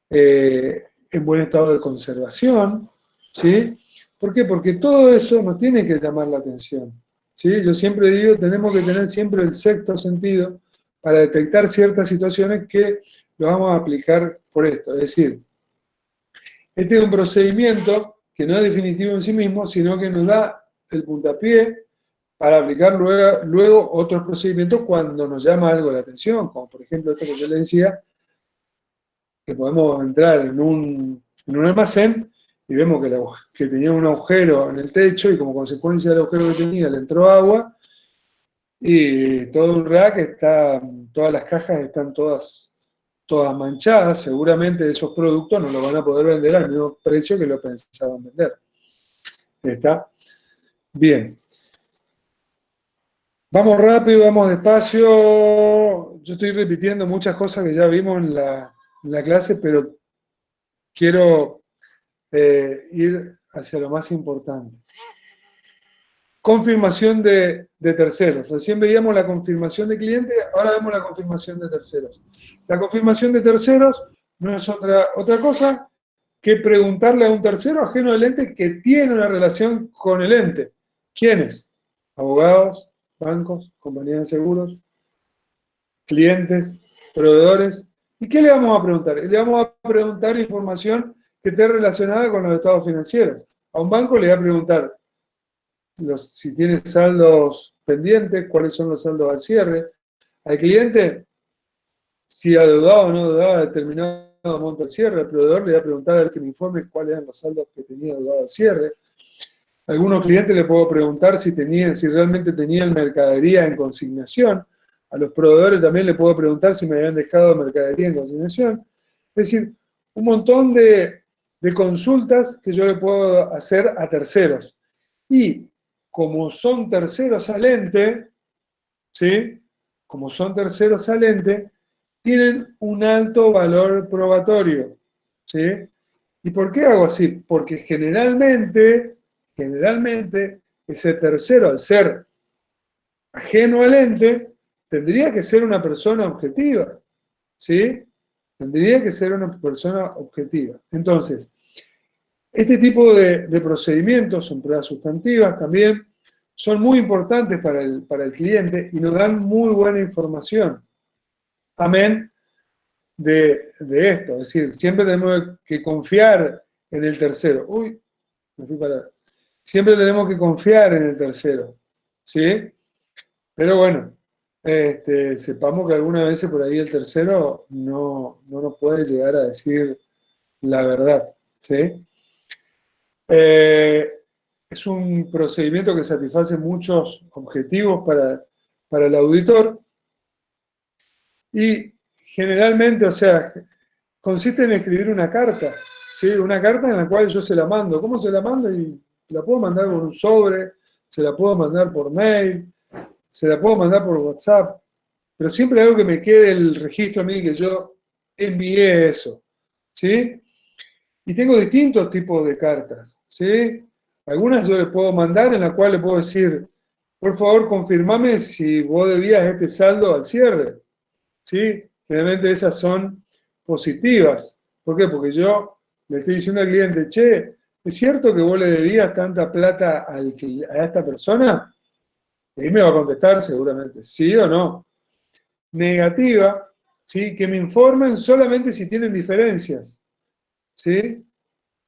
en buen estado de conservación, ¿sí? ¿Por qué? Porque todo eso nos tiene que llamar la atención, ¿sí? Yo siempre digo, tenemos que tener siempre el sexto sentido para detectar ciertas situaciones que lo vamos a aplicar por esto. Es decir, este es un procedimiento que no es definitivo en sí mismo, sino que nos da el puntapié para aplicar luego otros procedimientos cuando nos llama algo la atención, como por ejemplo esto que yo le decía, que podemos entrar en un almacén y vemos que tenía un agujero en el techo y como consecuencia del agujero que tenía le entró agua y todo un rack todas las cajas están todas manchadas, seguramente esos productos no los van a poder vender al mismo precio que lo pensaban vender. ¿Está? Bien. Vamos rápido, vamos despacio. Yo estoy repitiendo muchas cosas que ya vimos en la clase, pero quiero ir hacia lo más importante. Confirmación de terceros. Recién veíamos la confirmación de cliente, ahora vemos la confirmación de terceros. La confirmación de terceros no es otra cosa que preguntarle a un tercero ajeno al ente que tiene una relación con el ente. ¿Quiénes? Abogados, bancos, compañías de seguros, clientes, proveedores. ¿Y qué le vamos a preguntar? Le vamos a preguntar información que esté relacionada con los estados financieros. A un banco le va a preguntar si tiene saldos pendientes, cuáles son los saldos al cierre. Al cliente, si ha deudado o no deudado determinado monto al cierre. Al proveedor le va a preguntar a ver que me informe cuáles eran los saldos que tenía deudado al cierre. A algunos clientes le puedo preguntar si realmente tenían mercadería en consignación. A los proveedores también le puedo preguntar si me habían dejado mercadería en consignación. Es decir, un montón de consultas que yo le puedo hacer a terceros. Y como son terceros al ente, ¿sí? Como son terceros al ente, tienen un alto valor probatorio, ¿sí? ¿Y por qué hago así? Porque generalmente, ese tercero, al ser ajeno al ente, tendría que ser una persona objetiva, ¿sí? Tendría que ser una persona objetiva. Entonces, este tipo de procedimientos, son pruebas sustantivas también, son muy importantes para el cliente y nos dan muy buena información. Amén de esto. Es decir, siempre tenemos que confiar en el tercero. Uy, me fui para... Siempre tenemos que confiar en el tercero. ¿Sí? Pero bueno, sepamos que algunas veces por ahí el tercero no nos puede llegar a decir la verdad. ¿Sí? Es un procedimiento que satisface muchos objetivos para el auditor y generalmente, o sea, consiste en escribir una carta, ¿sí? Una carta en la cual yo se la mando. ¿Cómo se la mando? Y la puedo mandar por un sobre, se la puedo mandar por mail, se la puedo mandar por WhatsApp, pero siempre algo que me quede el registro a mí que yo envié eso, ¿sí? Y tengo distintos tipos de cartas, ¿sí? Algunas yo le puedo mandar en la cual le puedo decir, por favor, confirmame si vos debías este saldo al cierre, ¿sí? Generalmente esas son positivas. ¿Por qué? Porque yo le estoy diciendo al cliente, che, ¿es cierto que vos le debías tanta plata a esta persona? Y me va a contestar seguramente, sí o no. Negativa, ¿sí? Que me informen solamente si tienen diferencias, ¿sí?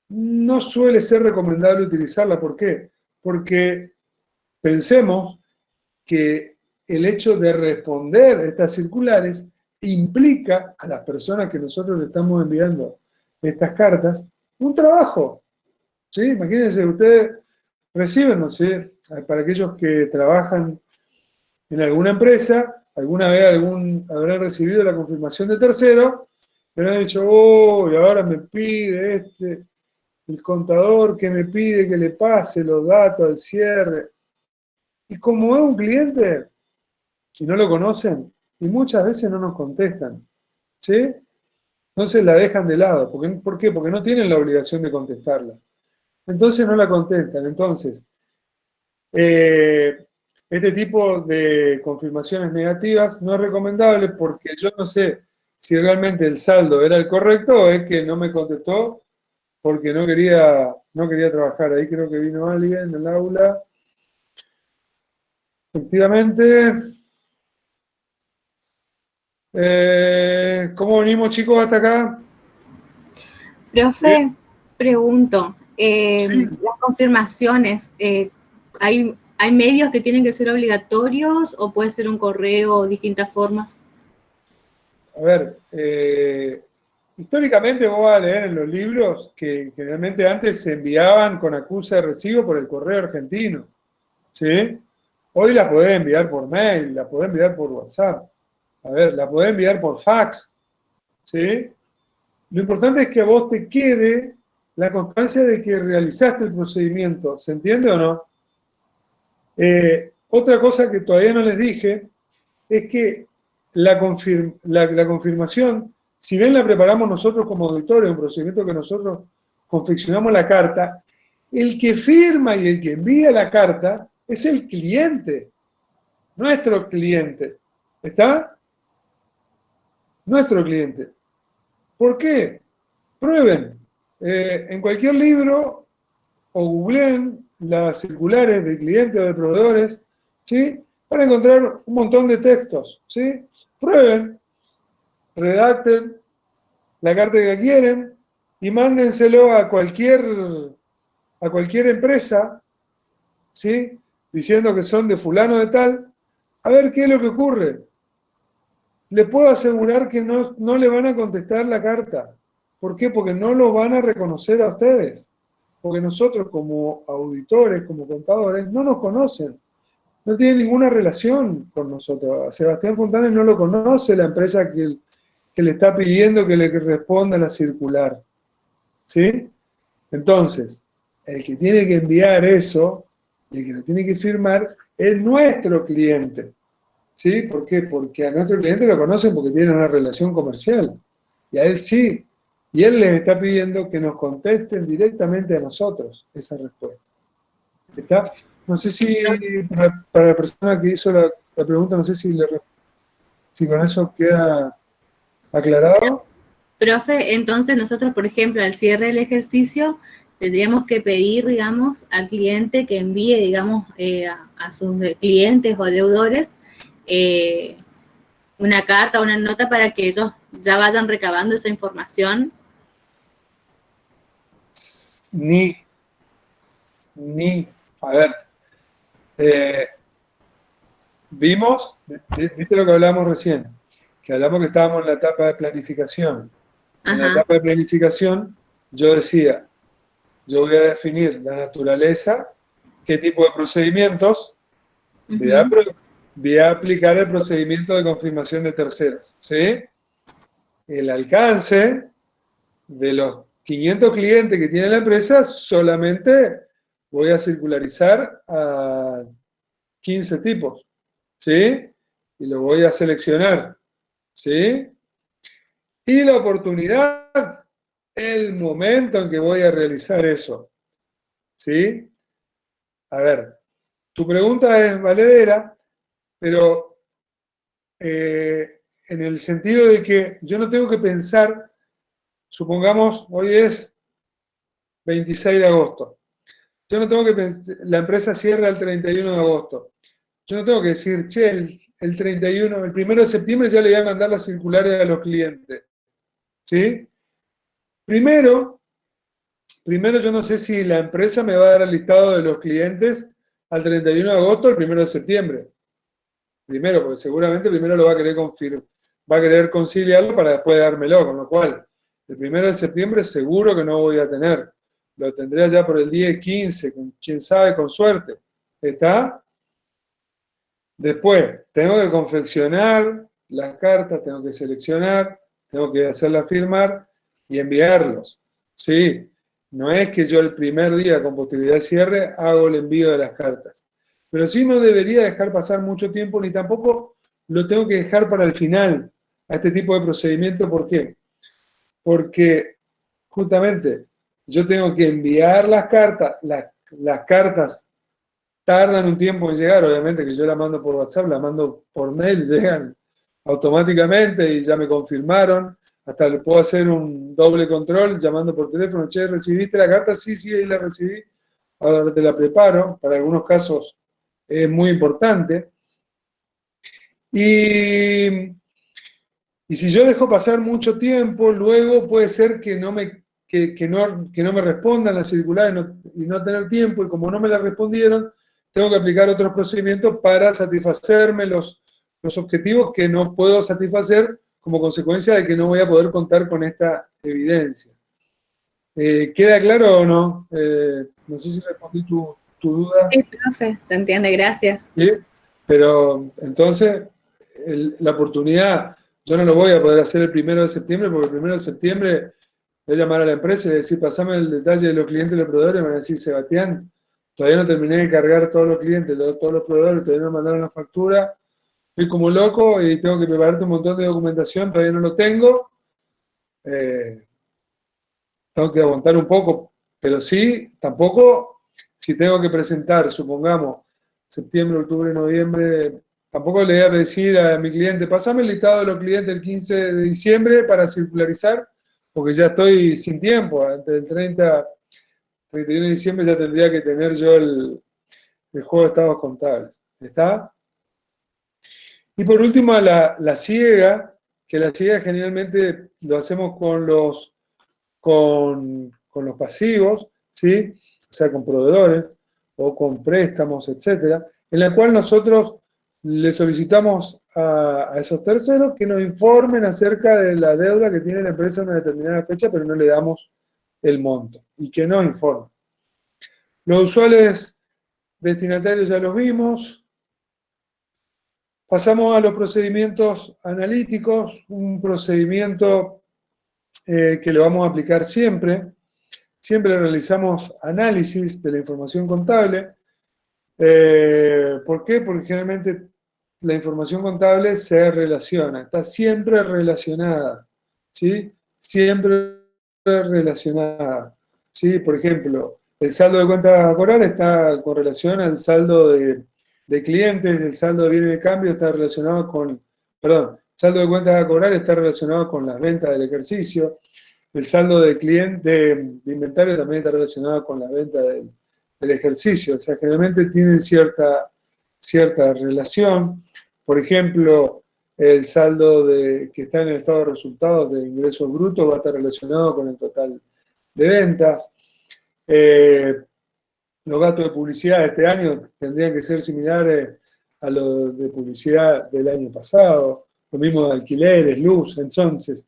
No suele ser recomendable utilizarla. ¿Por qué? Porque pensemos que el hecho de responder estas circulares implica a las personas que nosotros le estamos enviando estas cartas un trabajo. ¿Sí? Imagínense, ustedes reciben, no sé, para aquellos que trabajan en alguna empresa, alguna vez habrán recibido la confirmación de tercero, pero han dicho, oh, y ahora me pide el contador que me pide que le pase los datos al cierre. Y como es un cliente, y no lo conocen, y muchas veces no nos contestan, ¿sí? Entonces la dejan de lado. ¿Por qué? Porque no tienen la obligación de contestarla. Entonces no la contestan. Entonces, este tipo de confirmaciones negativas no es recomendable porque yo no sé si realmente el saldo era el correcto o es que no me contestó porque no quería trabajar. Ahí creo que vino alguien en el aula. Efectivamente. ¿Cómo venimos, chicos, hasta acá? Bien. Profe, pregunto, Sí. las confirmaciones, ¿hay medios que tienen que ser obligatorios o puede ser un correo o distintas formas? A ver, históricamente vos vas a leer en los libros que generalmente antes se enviaban con acuse de recibo por el correo argentino, ¿sí? Hoy la podés enviar por mail, la podés enviar por WhatsApp, a ver, la podés enviar por fax, ¿sí? Lo importante es que a vos te quede la constancia de que realizaste el procedimiento, ¿se entiende o no? Otra cosa que todavía no les dije es que la confirmación, si bien la preparamos nosotros como auditores, un procedimiento que nosotros confeccionamos la carta, el que firma y el que envía la carta es el cliente, nuestro cliente. ¿Está? Nuestro cliente. ¿Por qué? Prueben. En cualquier libro o googleen las circulares de clientes o de proveedores, ¿sí? Van a encontrar un montón de textos, ¿sí? Prueben, redacten la carta que quieren y mándenselo a cualquier empresa, ¿sí? Diciendo que son de fulano de tal, a ver qué es lo que ocurre. Le puedo asegurar que no le van a contestar la carta. ¿Por qué? Porque no lo van a reconocer a ustedes. Porque nosotros como auditores, como contadores, no nos conocen. No tienen ninguna relación con nosotros. A Sebastián Fontanes no lo conoce la empresa que le está pidiendo que le responda la circular. ¿Sí? Entonces, el que tiene que enviar eso, el que lo tiene que firmar, es nuestro cliente. ¿Sí? ¿Por qué? Porque a nuestro cliente lo conocen porque tienen una relación comercial. Y a él sí. Y él les está pidiendo que nos contesten directamente a nosotros esa respuesta. ¿Está? No sé si para la persona que hizo la pregunta, no sé si con eso queda aclarado. Profe, entonces nosotros, por ejemplo, al cierre del ejercicio, tendríamos que pedir, digamos, al cliente que envíe, digamos, a sus clientes o deudores eh, una carta o una nota para que ellos ya vayan recabando esa información. Ni, a ver, eh, viste lo que hablamos recién, que hablamos que estábamos en la etapa de planificación. En la Ajá. etapa de planificación, yo decía, yo voy a definir la naturaleza, qué tipo de procedimientos, Uh-huh. voy a aplicar el procedimiento de confirmación de terceros, ¿sí? El alcance de los 500 clientes que tiene la empresa, solamente voy a circularizar a 15 tipos, ¿sí? Y lo voy a seleccionar, ¿sí? Y la oportunidad, el momento en que voy a realizar eso, ¿sí? A ver, tu pregunta es valedera, pero en el sentido de que yo no tengo que pensar supongamos, hoy es 26 de agosto. Yo no tengo que pensar, la empresa cierra el 31 de agosto. Yo no tengo que decir, che, el 31, el 1 de septiembre ya le voy a mandar las circulares a los clientes. ¿Sí? Primero yo no sé si la empresa me va a dar el listado de los clientes al 31 de agosto o el 1 de septiembre. Primero, porque seguramente primero lo va a querer va a querer conciliarlo para después dármelo, con lo cual el 1 de septiembre seguro que no voy a tener. Lo tendré ya por el día 15, quién sabe, con suerte. ¿Está? Después, tengo que confeccionar las cartas, tengo que seleccionar, tengo que hacerlas firmar y enviarlos. ¿Sí? No es que yo el primer día con posterioridad al cierre hago el envío de las cartas. Pero sí no debería dejar pasar mucho tiempo, ni tampoco lo tengo que dejar para el final a este tipo de procedimiento. ¿Por qué? Porque justamente yo tengo que enviar las cartas, las cartas tardan un tiempo en llegar, obviamente que yo la mando por WhatsApp, la mando por mail, llegan automáticamente y ya me confirmaron. Hasta le puedo hacer un doble control llamando por teléfono, che, ¿recibiste la carta? Sí, sí, ahí la recibí. Ahora te la preparo, para algunos casos es muy importante. Y si yo dejo pasar mucho tiempo, luego puede ser que no me, que no me respondan las circulares y no tener tiempo, y como no me la respondieron, tengo que aplicar otros procedimientos para satisfacerme los objetivos que no puedo satisfacer como consecuencia de que no voy a poder contar con esta evidencia. ¿Queda claro o no? No sé si respondí tu duda. Sí, profe, se entiende, gracias. ¿Sí? Pero entonces, la oportunidad, yo no lo voy a poder hacer el 1 de septiembre, porque el 1 de septiembre voy a llamar a la empresa y decir, pasame el detalle de los clientes y los proveedores, y me van a decir, Sebastián, todavía no terminé de cargar todos los clientes, todos los proveedores, todavía no me mandaron la factura, estoy como loco y tengo que prepararte un montón de documentación, todavía no lo tengo, tengo que aguantar un poco, pero sí, tampoco, si tengo que presentar, supongamos, septiembre, octubre, noviembre, tampoco le voy a decir a mi cliente, pasame el listado de los clientes el 15 de diciembre para circularizar, porque ya estoy sin tiempo, antes del 31 de diciembre ya tendría que tener yo el juego de estados contables. ¿Está? Y por último, la ciega, que la ciega generalmente lo hacemos con los pasivos, ¿sí? O sea, con proveedores o con préstamos, etcétera, en la cual nosotros le solicitamos a esos terceros que nos informen acerca de la deuda que tiene la empresa en una determinada fecha, pero no le damos el monto, y que nos informen. Los usuales destinatarios ya los vimos. Pasamos a los procedimientos analíticos, un procedimiento que lo vamos a aplicar siempre. Siempre realizamos análisis de la información contable. ¿Por qué? Porque generalmente la información contable se relaciona, está siempre relacionada, ¿sí? Siempre relacionada, ¿sí? Por ejemplo, el saldo de cuentas a cobrar está con relación al saldo de clientes, el saldo de bienes de cambio está relacionado con, perdón, el saldo de cuentas a cobrar está relacionado con las ventas del ejercicio, el saldo de de inventario también está relacionado con la venta del ejercicio, o sea, generalmente tienen cierta relación. Por ejemplo, el saldo que está en el estado de resultados de ingresos brutos va a estar relacionado con el total de ventas. Los gastos de publicidad de este año tendrían que ser similares a los de publicidad del año pasado, lo mismo de alquileres, luz. Entonces,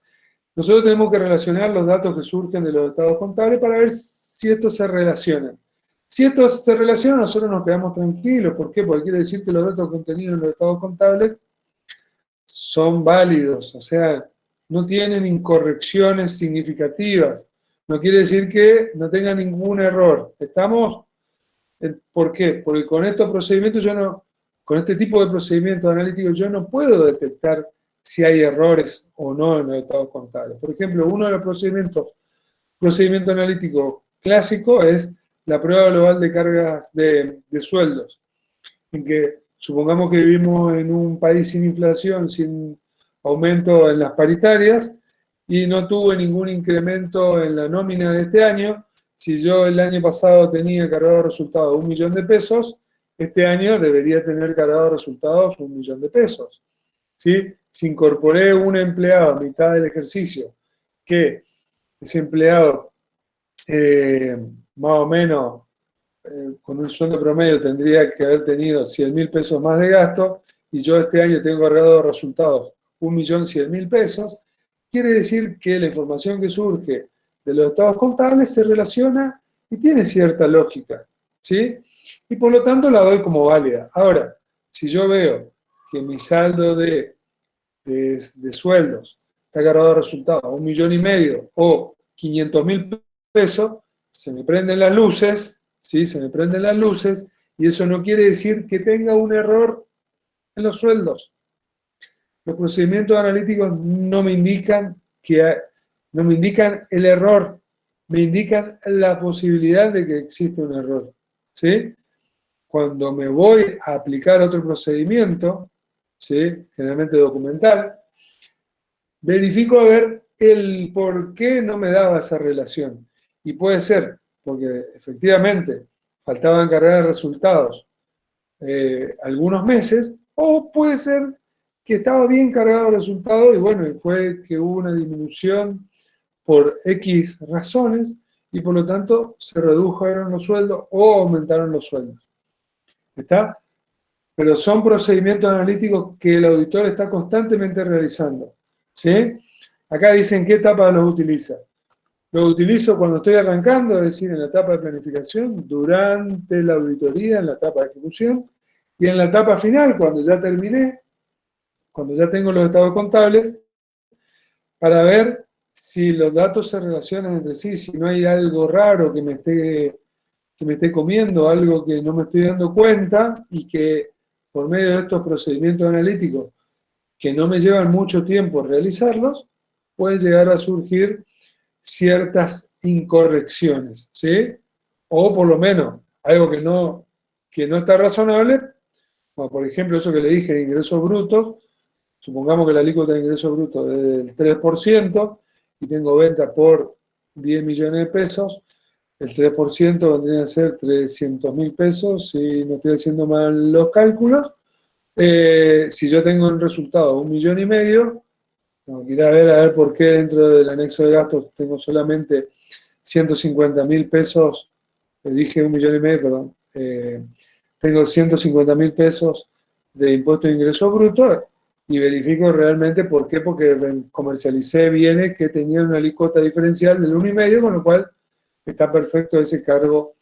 nosotros tenemos que relacionar los datos que surgen de los estados contables para ver si estos se relacionan. Si estos se relacionan, nosotros nos quedamos tranquilos. ¿Por qué? Porque quiere decir que los datos contenidos en los estados contables son válidos, o sea, no tienen incorrecciones significativas. No quiere decir que no tenga ningún error. ¿Por qué? Porque con estos procedimientos con este tipo de procedimientos analíticos yo no puedo detectar si hay errores o no en los estados contables. Por ejemplo, uno de los procedimiento analítico clásico es la prueba global de cargas de sueldos, en que supongamos que vivimos en un país sin inflación, sin aumento en las paritarias, y no tuve ningún incremento en la nómina de este año. Si yo el año pasado tenía cargado de resultados 1 millón de pesos, este año debería tener cargado de resultados 1 millón de pesos. ¿Sí? Si incorporé un empleado a mitad del ejercicio, que ese empleado más o menos con un sueldo promedio tendría que haber tenido 100.000 pesos más de gasto, y yo este año tengo cargado de resultados 1.100.000 pesos, quiere decir que la información que surge de los estados contables se relaciona y tiene cierta lógica, ¿sí? Y por lo tanto la doy como válida. Ahora, si yo veo que mi saldo de sueldos está cargado de resultados 1,5 millones o 500.000 pesos, se me prenden las luces, ¿sí? Se me prenden las luces, y eso no quiere decir que tenga un error en los sueldos. Los procedimientos analíticos no me indican el error, me indican la posibilidad de que existe un error, ¿sí? Cuando me voy a aplicar otro procedimiento, ¿sí? Generalmente documental, verifico a ver el por qué no me daba esa relación. Y puede ser porque efectivamente faltaban cargar resultados algunos meses, o puede ser que estaba bien cargado el resultado y bueno, fue que hubo una disminución por X razones y por lo tanto se redujeron los sueldos o aumentaron los sueldos. ¿Está? Pero son procedimientos analíticos que el auditor está constantemente realizando. ¿Sí? Acá dicen qué etapa los utiliza. Los utilizo cuando estoy arrancando, es decir, en la etapa de planificación, durante la auditoría, en la etapa de ejecución, y en la etapa final, cuando ya terminé, cuando ya tengo los estados contables, para ver si los datos se relacionan entre sí, si no hay algo raro que me esté comiendo, algo que no me estoy dando cuenta, y que por medio de estos procedimientos analíticos, que no me llevan mucho tiempo realizarlos, pueden llegar a surgir ciertas incorrecciones, ¿sí? O por lo menos algo que no está razonable, como por ejemplo eso que le dije de ingresos brutos. Supongamos que la alícuota de ingresos brutos es del 3% y tengo venta por 10 millones de pesos, el 3% vendría a ser 300.000 pesos, si no estoy haciendo mal los cálculos. Si yo tengo un resultado de 1,5 millones, tengo que ir a ver por qué dentro del anexo de gastos tengo solamente 150.000 pesos, dije 1,5 millones, perdón, tengo 150.000 pesos de impuesto de ingreso bruto, y verifico realmente por qué, porque comercialicé bienes que tenían una alícuota diferencial del 1,5, con lo cual está perfecto ese cargo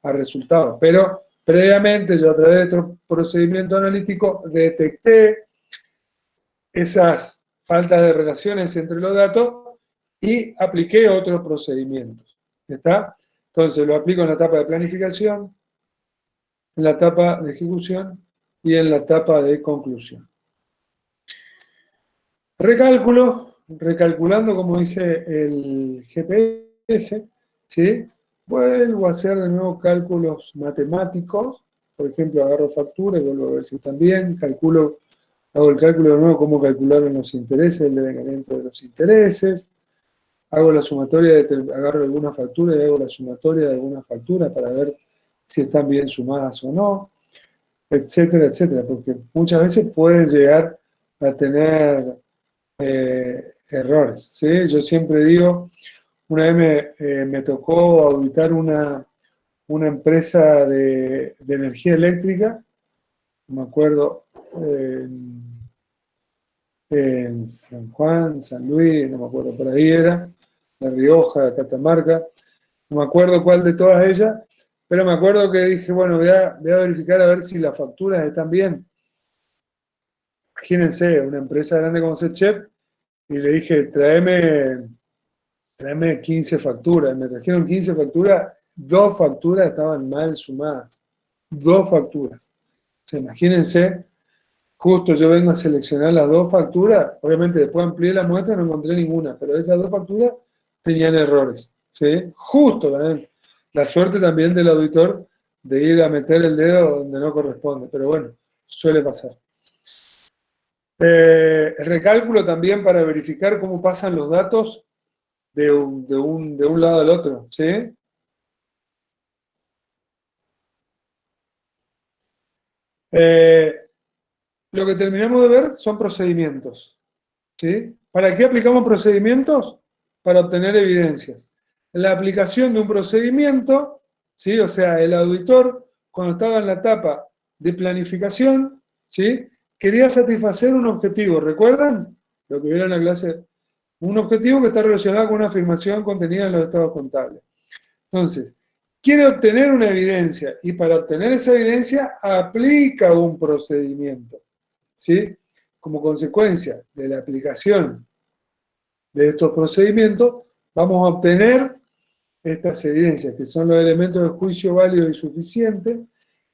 a resultados. Pero previamente yo a través de otro procedimiento analítico detecté esas faltas de relaciones entre los datos y apliqué otros procedimientos. ¿Está? Entonces lo aplico en la etapa de planificación, en la etapa de ejecución y en la etapa de conclusión. Recalculando como dice el GPS, ¿sí? Vuelvo a hacer de nuevo cálculos matemáticos, por ejemplo agarro factura y vuelvo a ver si están bien, hago el cálculo de nuevo cómo calcularon los intereses, el devengamiento de los intereses, hago la sumatoria, agarro alguna factura y hago la sumatoria de alguna factura para ver si están bien sumadas o no, etcétera, etcétera, porque muchas veces pueden llegar a tener errores, ¿sí? Yo siempre digo, una vez me tocó auditar una empresa de energía eléctrica, no me acuerdo, en San Juan, San Luis, no me acuerdo, por ahí era, La Rioja, Catamarca, no me acuerdo cuál de todas ellas, pero me acuerdo que dije, bueno, voy a verificar a ver si las facturas están bien. Imagínense, una empresa grande como SECHEP, y le dije, tráeme 15 facturas. Me trajeron 15 facturas, 2 facturas estaban mal sumadas. 2 facturas. O sea, imagínense, justo yo vengo a seleccionar las 2 facturas, obviamente después amplié la muestra, no encontré ninguna, pero esas 2 facturas tenían errores, ¿sí? Justo, ¿verdad? La suerte también del auditor de ir a meter el dedo donde no corresponde, pero bueno, suele pasar. El recálculo también para verificar cómo pasan los datos de un lado al otro, ¿sí? Lo que terminamos de ver son procedimientos, ¿sí? ¿Para qué aplicamos procedimientos? Para obtener evidencias. La aplicación de un procedimiento, ¿sí? O sea, el auditor, cuando estaba en la etapa de planificación, ¿sí? Quería satisfacer un objetivo. ¿Recuerdan lo que vieron en la clase? Un objetivo que está relacionado con una afirmación contenida en los estados contables. Entonces, quiere obtener una evidencia y para obtener esa evidencia aplica un procedimiento, ¿sí? Como consecuencia de la aplicación de estos procedimientos, vamos a obtener estas evidencias, que son los elementos de juicio válido y suficiente,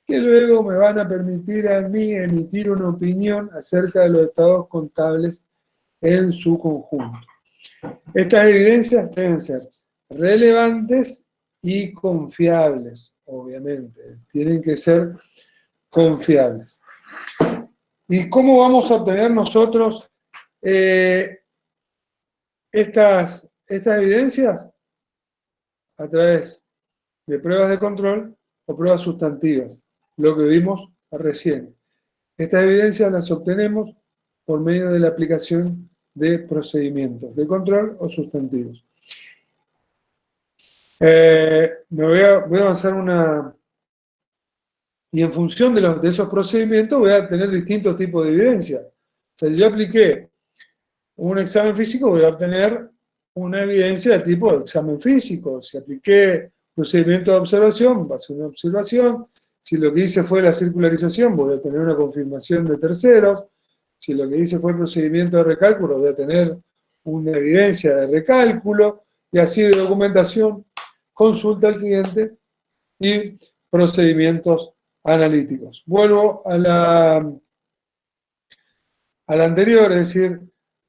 que luego me van a permitir a mí emitir una opinión acerca de los estados contables en su conjunto. Estas evidencias deben ser relevantes y confiables, obviamente. Tienen que ser confiables. ¿Y cómo vamos a obtener nosotros estas evidencias? A través de pruebas de control o pruebas sustantivas, lo que vimos recién. Estas evidencias las obtenemos por medio de la aplicación de procedimientos de control o sustantivos. Voy a avanzar y en función de esos procedimientos voy a tener distintos tipos de evidencia. O sea, si yo apliqué un examen físico, voy a obtener una evidencia del tipo de examen físico. Si apliqué procedimiento de observación, va a ser una observación. Si lo que hice fue la circularización, voy a tener una confirmación de terceros. Si lo que hice fue el procedimiento de recálculo, voy a tener una evidencia de recálculo. Y así de documentación, consulta al cliente y procedimientos analíticos. Vuelvo a la anterior, es decir,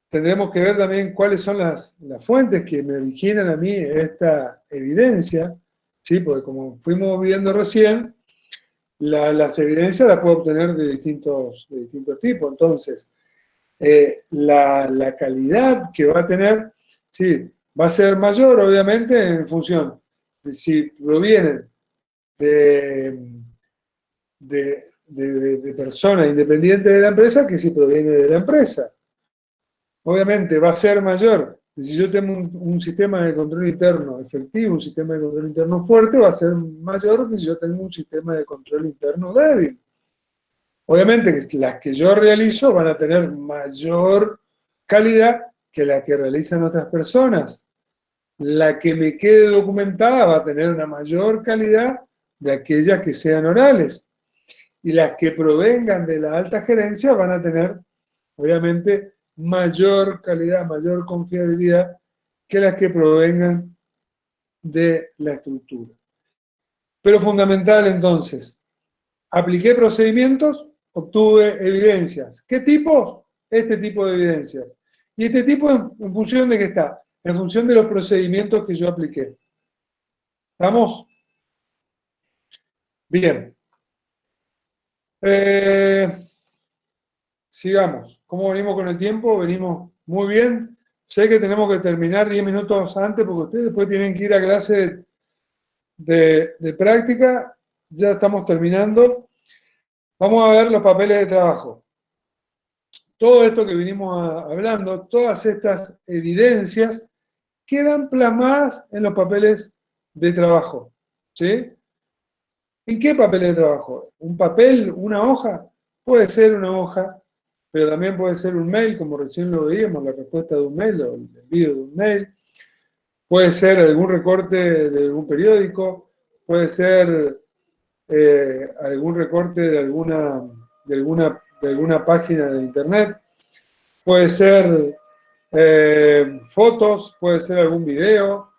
tendremos que ver también cuáles son las fuentes que me originan a mí esta evidencia, ¿sí? Porque como fuimos viendo recién, las evidencias las puedo obtener de distintos tipos. Entonces, la calidad que va a tener, sí, va a ser mayor, obviamente, en función de si provienen de personas independientes de la empresa que si proviene de la empresa. Obviamente va a ser mayor. Si yo tengo un sistema de control interno efectivo, un sistema de control interno fuerte, va a ser mayor que si yo tengo un sistema de control interno débil. Obviamente que las que yo realizo van a tener mayor calidad que las que realizan otras personas. La que me quede documentada va a tener una mayor calidad de aquellas que sean orales. Y las que provengan de la alta gerencia van a tener, obviamente, mayor calidad, mayor confiabilidad que las que provengan de la estructura. Pero fundamental entonces, apliqué procedimientos, obtuve evidencias. ¿Qué tipo? Este tipo de evidencias. ¿Y este tipo en función de qué está? En función de los procedimientos que yo apliqué. ¿Estamos? Bien. Sigamos. ¿Cómo venimos con el tiempo? Venimos muy bien. Sé que tenemos que terminar 10 minutos antes porque ustedes después tienen que ir a clase de práctica. Ya estamos terminando. Vamos a ver los papeles de trabajo. Todo esto que vinimos hablando, todas estas evidencias quedan plasmadas en los papeles de trabajo. ¿Sí? ¿En qué papeles de trabajo? ¿Un papel? ¿Una hoja? Puede ser una hoja, pero también puede ser un mail, como recién lo veíamos, la respuesta de un mail o el envío de un mail. Puede ser algún recorte de algún periódico, puede ser algún recorte de alguna página de internet, puede ser fotos, puede ser algún video,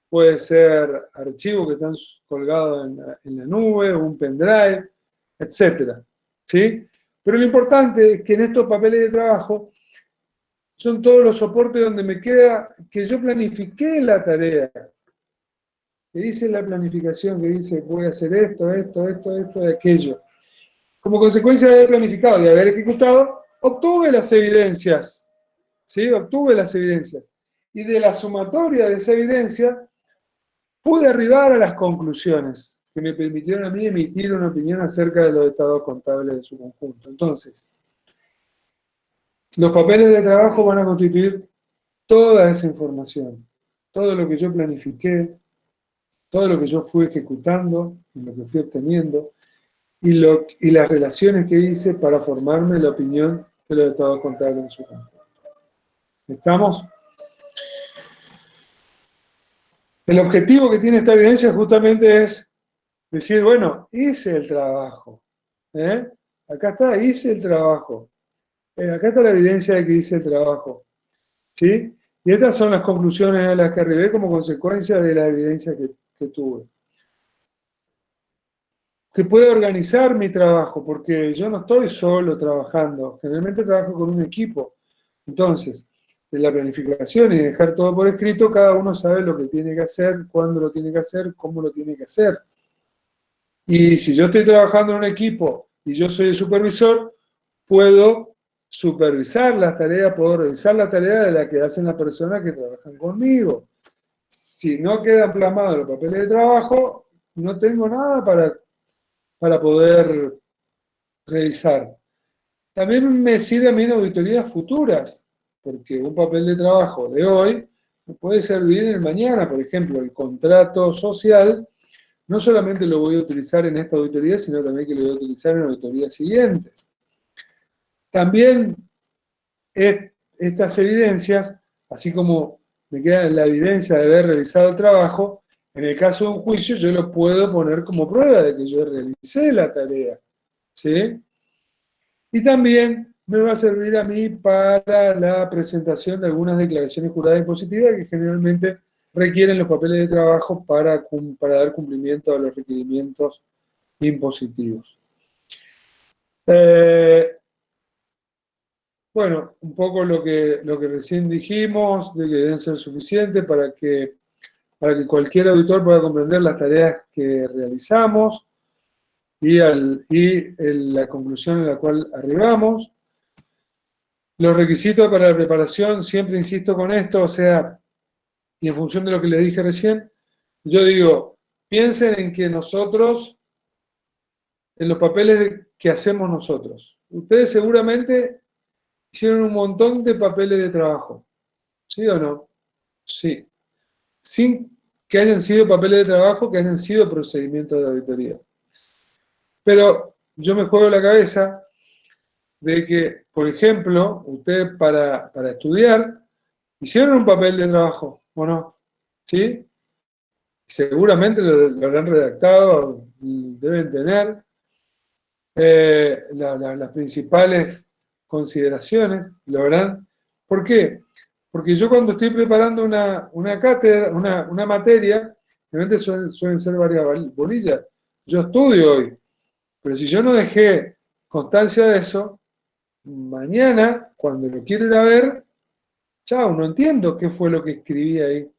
puede ser archivos que están colgados en la nube, un pendrive, etc. ¿Sí? Pero lo importante es que en estos papeles de trabajo son todos los soportes donde me queda que yo planifiqué la tarea. Que dice la planificación, que dice voy a hacer esto, aquello. Como consecuencia de haber planificado y haber ejecutado, obtuve las evidencias, ¿sí? Obtuve las evidencias. Y de la sumatoria de esa evidencia, pude arribar a las conclusiones que me permitieron a mí emitir una opinión acerca de los estados contables de su conjunto. Entonces, los papeles de trabajo van a constituir toda esa información, todo lo que yo planifiqué, todo lo que yo fui ejecutando, y lo que fui obteniendo, y las relaciones que hice para formarme la opinión de los estados contables en su conjunto. ¿Estamos? El objetivo que tiene esta evidencia justamente es decir, bueno, hice el trabajo. Acá está, hice el trabajo. Acá está la evidencia de que hice el trabajo. ¿Sí? Y estas son las conclusiones a las que arribé como consecuencia de la evidencia que tuve. Que puedo organizar mi trabajo, porque yo no estoy solo trabajando, generalmente trabajo con un equipo. Entonces, de la planificación y dejar todo por escrito, cada uno sabe lo que tiene que hacer, cuándo lo tiene que hacer, cómo lo tiene que hacer. Y si yo estoy trabajando en un equipo y yo soy el supervisor, puedo supervisar las tareas, puedo revisar las tareas de las que hacen las personas que trabajan conmigo. Si no quedan plasmados los papeles de trabajo, no tengo nada para poder revisar. También me sirve a mí en auditorías futuras, porque un papel de trabajo de hoy me puede servir en el mañana. Por ejemplo, el contrato social, no solamente lo voy a utilizar en esta auditoría, sino también que lo voy a utilizar en auditorías siguientes. También estas evidencias, así como me queda la evidencia de haber realizado el trabajo, en el caso de un juicio yo lo puedo poner como prueba de que yo realicé la tarea. ¿Sí? Y también me va a servir a mí para la presentación de algunas declaraciones juradas impositivas que generalmente requieren los papeles de trabajo para dar cumplimiento a los requerimientos impositivos. Bueno, un poco lo que recién dijimos, de que deben ser suficientes para que cualquier auditor pueda comprender las tareas que realizamos y la conclusión a la cual arribamos. Los requisitos para la preparación, siempre insisto con esto, o sea, y en función de lo que les dije recién, yo digo, piensen en que nosotros, en los papeles que hacemos nosotros. Ustedes seguramente hicieron un montón de papeles de trabajo, ¿sí o no? Sí. Sin que hayan sido papeles de trabajo, que hayan sido procedimientos de auditoría. Pero yo me juego la cabeza de que, por ejemplo, ustedes para estudiar, hicieron un papel de trabajo, ¿o no? ¿Sí? Seguramente lo habrán redactado, y deben tener las principales consideraciones, lo harán. ¿Por qué? Porque yo cuando estoy preparando una cátedra, una materia, realmente suelen ser varias bolillas. Yo estudio hoy, pero si yo no dejé constancia de eso, mañana, cuando lo quiero ir a ver, chao, no entiendo qué fue lo que escribí ahí.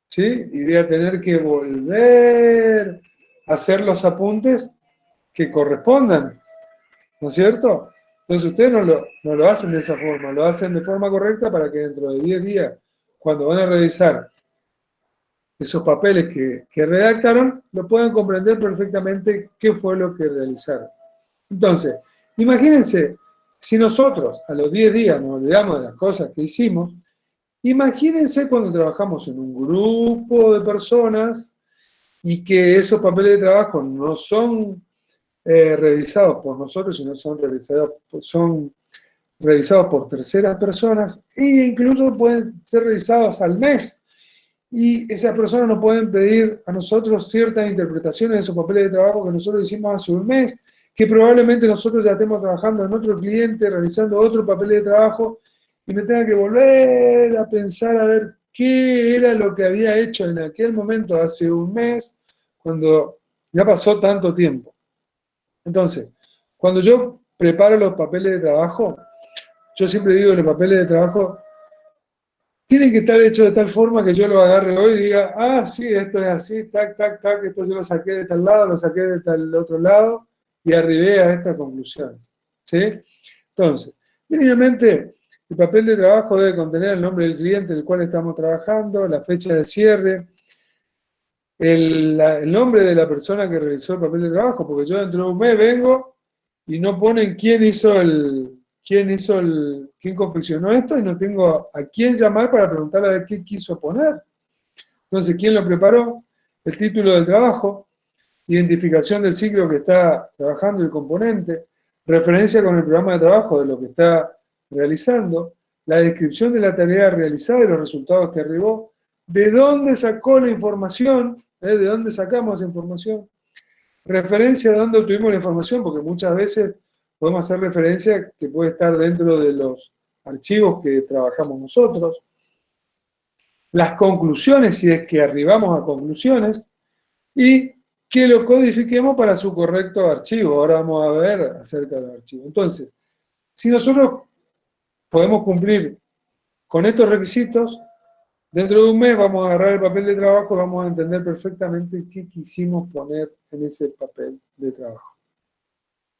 ¿Sí? Y voy a tener que volver a hacer los apuntes que correspondan, ¿no es cierto? Entonces ustedes no lo hacen de esa forma, lo hacen de forma correcta para que dentro de 10 días, cuando van a revisar esos papeles que redactaron, lo puedan comprender perfectamente qué fue lo que realizaron. Entonces, imagínense, si nosotros a los 10 días nos olvidamos de las cosas que hicimos, imagínense cuando trabajamos en un grupo de personas y que esos papeles de trabajo no son revisados por nosotros, sino son revisados por terceras personas e incluso pueden ser revisados al mes. Y esas personas nos pueden pedir a nosotros ciertas interpretaciones de esos papeles de trabajo que nosotros hicimos hace un mes, que probablemente nosotros ya estemos trabajando en otro cliente, realizando otro papel de trabajo, y me tenga que volver a pensar a ver qué era lo que había hecho en aquel momento hace un mes, cuando ya pasó tanto tiempo. Entonces, cuando yo preparo los papeles de trabajo, yo siempre digo que los papeles de trabajo tienen que estar hechos de tal forma que yo lo agarre hoy y diga, ah, sí, esto es así, tac, tac, tac, esto yo lo saqué de tal lado, lo saqué de tal otro lado, y arribé a estas conclusiones. ¿Sí? Entonces, Mínimamente, el papel de trabajo debe contener el nombre del cliente del cual estamos trabajando, la fecha de cierre, el nombre de la persona que realizó el papel de trabajo, porque yo dentro de un mes vengo y no ponen quién confeccionó esto y no tengo a quién llamar para preguntarle a ver qué quiso poner. Entonces, ¿quién lo preparó? El título del trabajo, identificación del ciclo que está trabajando el componente, referencia con el programa de trabajo de lo que está realizando, la descripción de la tarea realizada y los resultados que arribó, de dónde sacó la información, de dónde sacamos esa información, referencia de dónde obtuvimos la información, porque muchas veces podemos hacer referencia que puede estar dentro de los archivos que trabajamos nosotros, las conclusiones, si es que arribamos a conclusiones, y que lo codifiquemos para su correcto archivo. Ahora vamos a ver acerca del archivo. Entonces, si nosotros podemos cumplir con estos requisitos, dentro de un mes vamos a agarrar el papel de trabajo y vamos a entender perfectamente qué quisimos poner en ese papel de trabajo.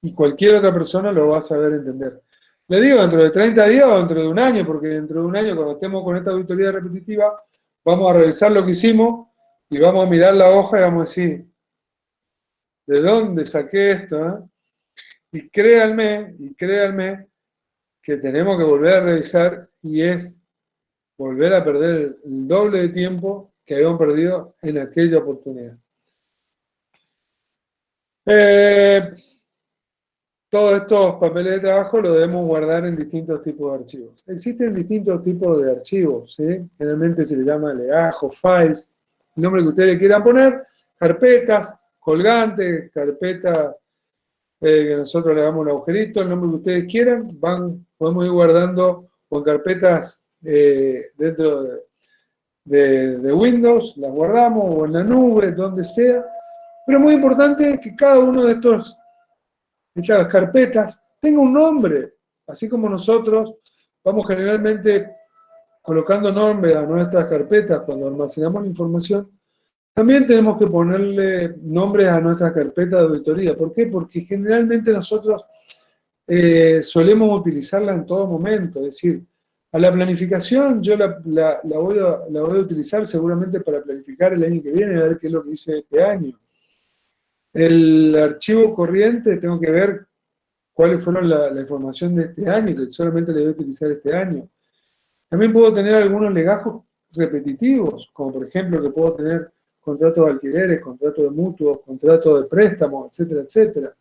Y cualquier otra persona lo va a saber entender. Le digo dentro de 30 días o dentro de un año, porque dentro de un año, cuando estemos con esta auditoría repetitiva, vamos a revisar lo que hicimos y vamos a mirar la hoja y vamos a decir, ¿de dónde saqué esto? Y créanme que tenemos que volver a revisar y es volver a perder el doble de tiempo que habíamos perdido en aquella oportunidad. Todos estos papeles de trabajo los debemos guardar en distintos tipos de archivos. Existen distintos tipos de archivos, ¿sí? Generalmente se le llama legajo, files, el nombre que ustedes quieran poner, carpetas, colgantes, carpetas que nosotros le damos un agujerito, el nombre que ustedes quieran, podemos ir guardando con carpetas dentro de Windows, las guardamos, o en la nube, donde sea, pero es muy importante que cada uno de estas carpetas tenga un nombre, así como nosotros vamos generalmente colocando nombres a nuestras carpetas cuando almacenamos la información. También tenemos que ponerle nombres a nuestra carpeta de auditoría. ¿Por qué? Porque generalmente nosotros solemos utilizarla en todo momento. Es decir, a la planificación yo la voy a utilizar seguramente para planificar el año que viene, a ver qué es lo que hice este año. El archivo corriente tengo que ver cuáles fueron la información de este año, que solamente le voy a utilizar este año. También puedo tener algunos legajos repetitivos, como por ejemplo que puedo tener contratos de alquileres, contratos de mutuos, contratos de préstamos, etcétera, etcétera.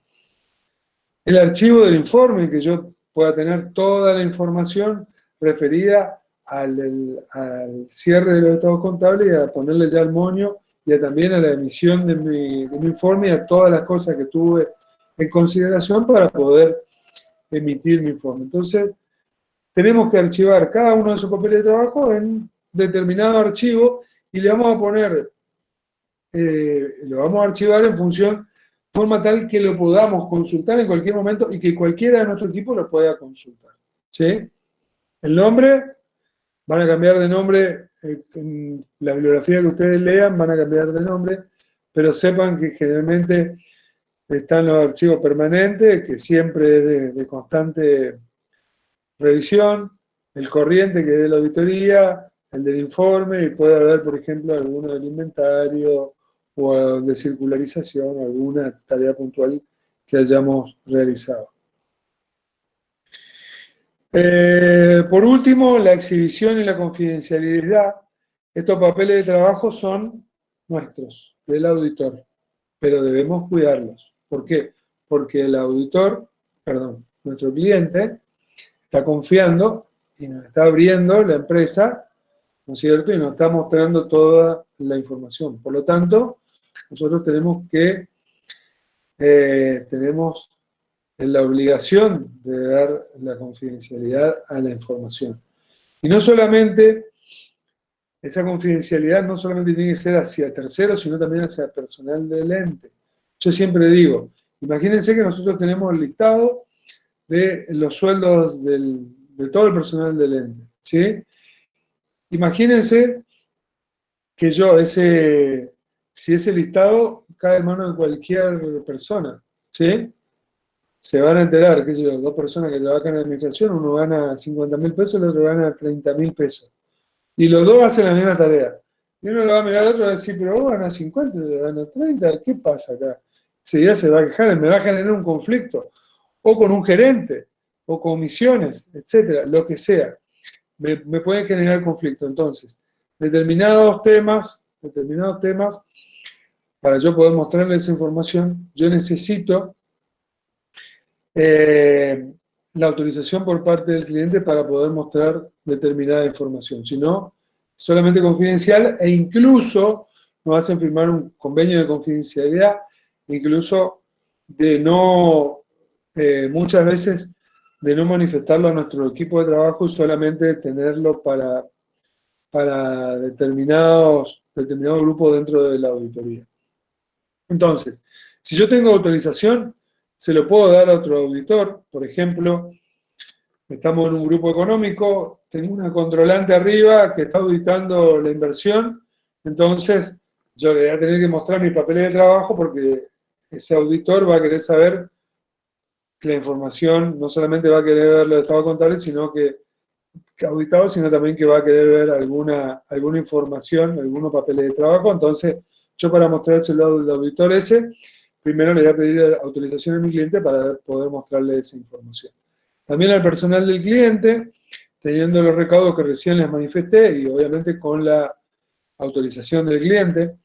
El archivo del informe, que yo pueda tener toda la información referida al cierre de los estados contables y a ponerle ya el moño y también a la emisión de mi informe y a todas las cosas que tuve en consideración para poder emitir mi informe. Entonces, tenemos que archivar cada uno de esos papeles de trabajo en determinado archivo y le vamos a poner, lo vamos a archivar en forma tal que lo podamos consultar en cualquier momento y que cualquiera de nuestro equipo lo pueda consultar. ¿Sí? El nombre, van a cambiar de nombre, en la bibliografía que ustedes lean van a cambiar de nombre, pero sepan que generalmente están los archivos permanentes, que siempre es de constante revisión, el corriente que es de la auditoría, el del informe, y puede haber, por ejemplo, alguno del inventario o de circularización, alguna tarea puntual que hayamos realizado. Por último, la exhibición y la confidencialidad. Estos papeles de trabajo son nuestros, del auditor, pero debemos cuidarlos. ¿Por qué? Porque el auditor, perdón, nuestro cliente, está confiando y nos está abriendo la empresa, ¿no es cierto? Y nos está mostrando toda la información. Por lo tanto, nosotros tenemos la obligación de dar la confidencialidad a la información. Y no solamente, esa confidencialidad no solamente tiene que ser hacia terceros, sino también hacia personal del ente. Yo siempre digo, imagínense que nosotros tenemos el listado de los sueldos de todo el personal del ente, ¿sí? Imagínense que si ese listado cae en manos de cualquier persona, ¿sí? se van a enterar, que yo, dos personas que trabajan en administración, uno gana 50.000 pesos, el otro gana 30.000 pesos. Y los dos hacen la misma tarea. Y uno le va a mirar al otro y va a decir, pero vos ganas 50, yo gano 30, ¿qué pasa acá? Enseguida se va a quejar, me va a generar un conflicto, o con un gerente, o con comisiones, etcétera, lo que sea. Me pueden generar conflicto. Entonces, determinados temas, para yo poder mostrarles esa información, yo necesito la autorización por parte del cliente para poder mostrar determinada información. Si no, solamente confidencial e incluso nos hacen firmar un convenio de confidencialidad, incluso de no, muchas veces, de no manifestarlo a nuestro equipo de trabajo y solamente tenerlo para determinados grupos dentro de la auditoría. Entonces, si yo tengo autorización, se lo puedo dar a otro auditor. Por ejemplo, estamos en un grupo económico, tengo una controlante arriba que está auditando la inversión, entonces yo le voy a tener que mostrar mis papeles de trabajo porque ese auditor va a querer saber que la información no solamente va a querer ver los estados contables, sino que auditado, sino también que va a querer ver alguna información, algunos papeles de trabajo. Entonces, yo para mostrárselo al auditor ese, primero le voy a pedir autorización a mi cliente para poder mostrarle esa información. También al personal del cliente, teniendo los recaudos que recién les manifesté y obviamente con la autorización del cliente.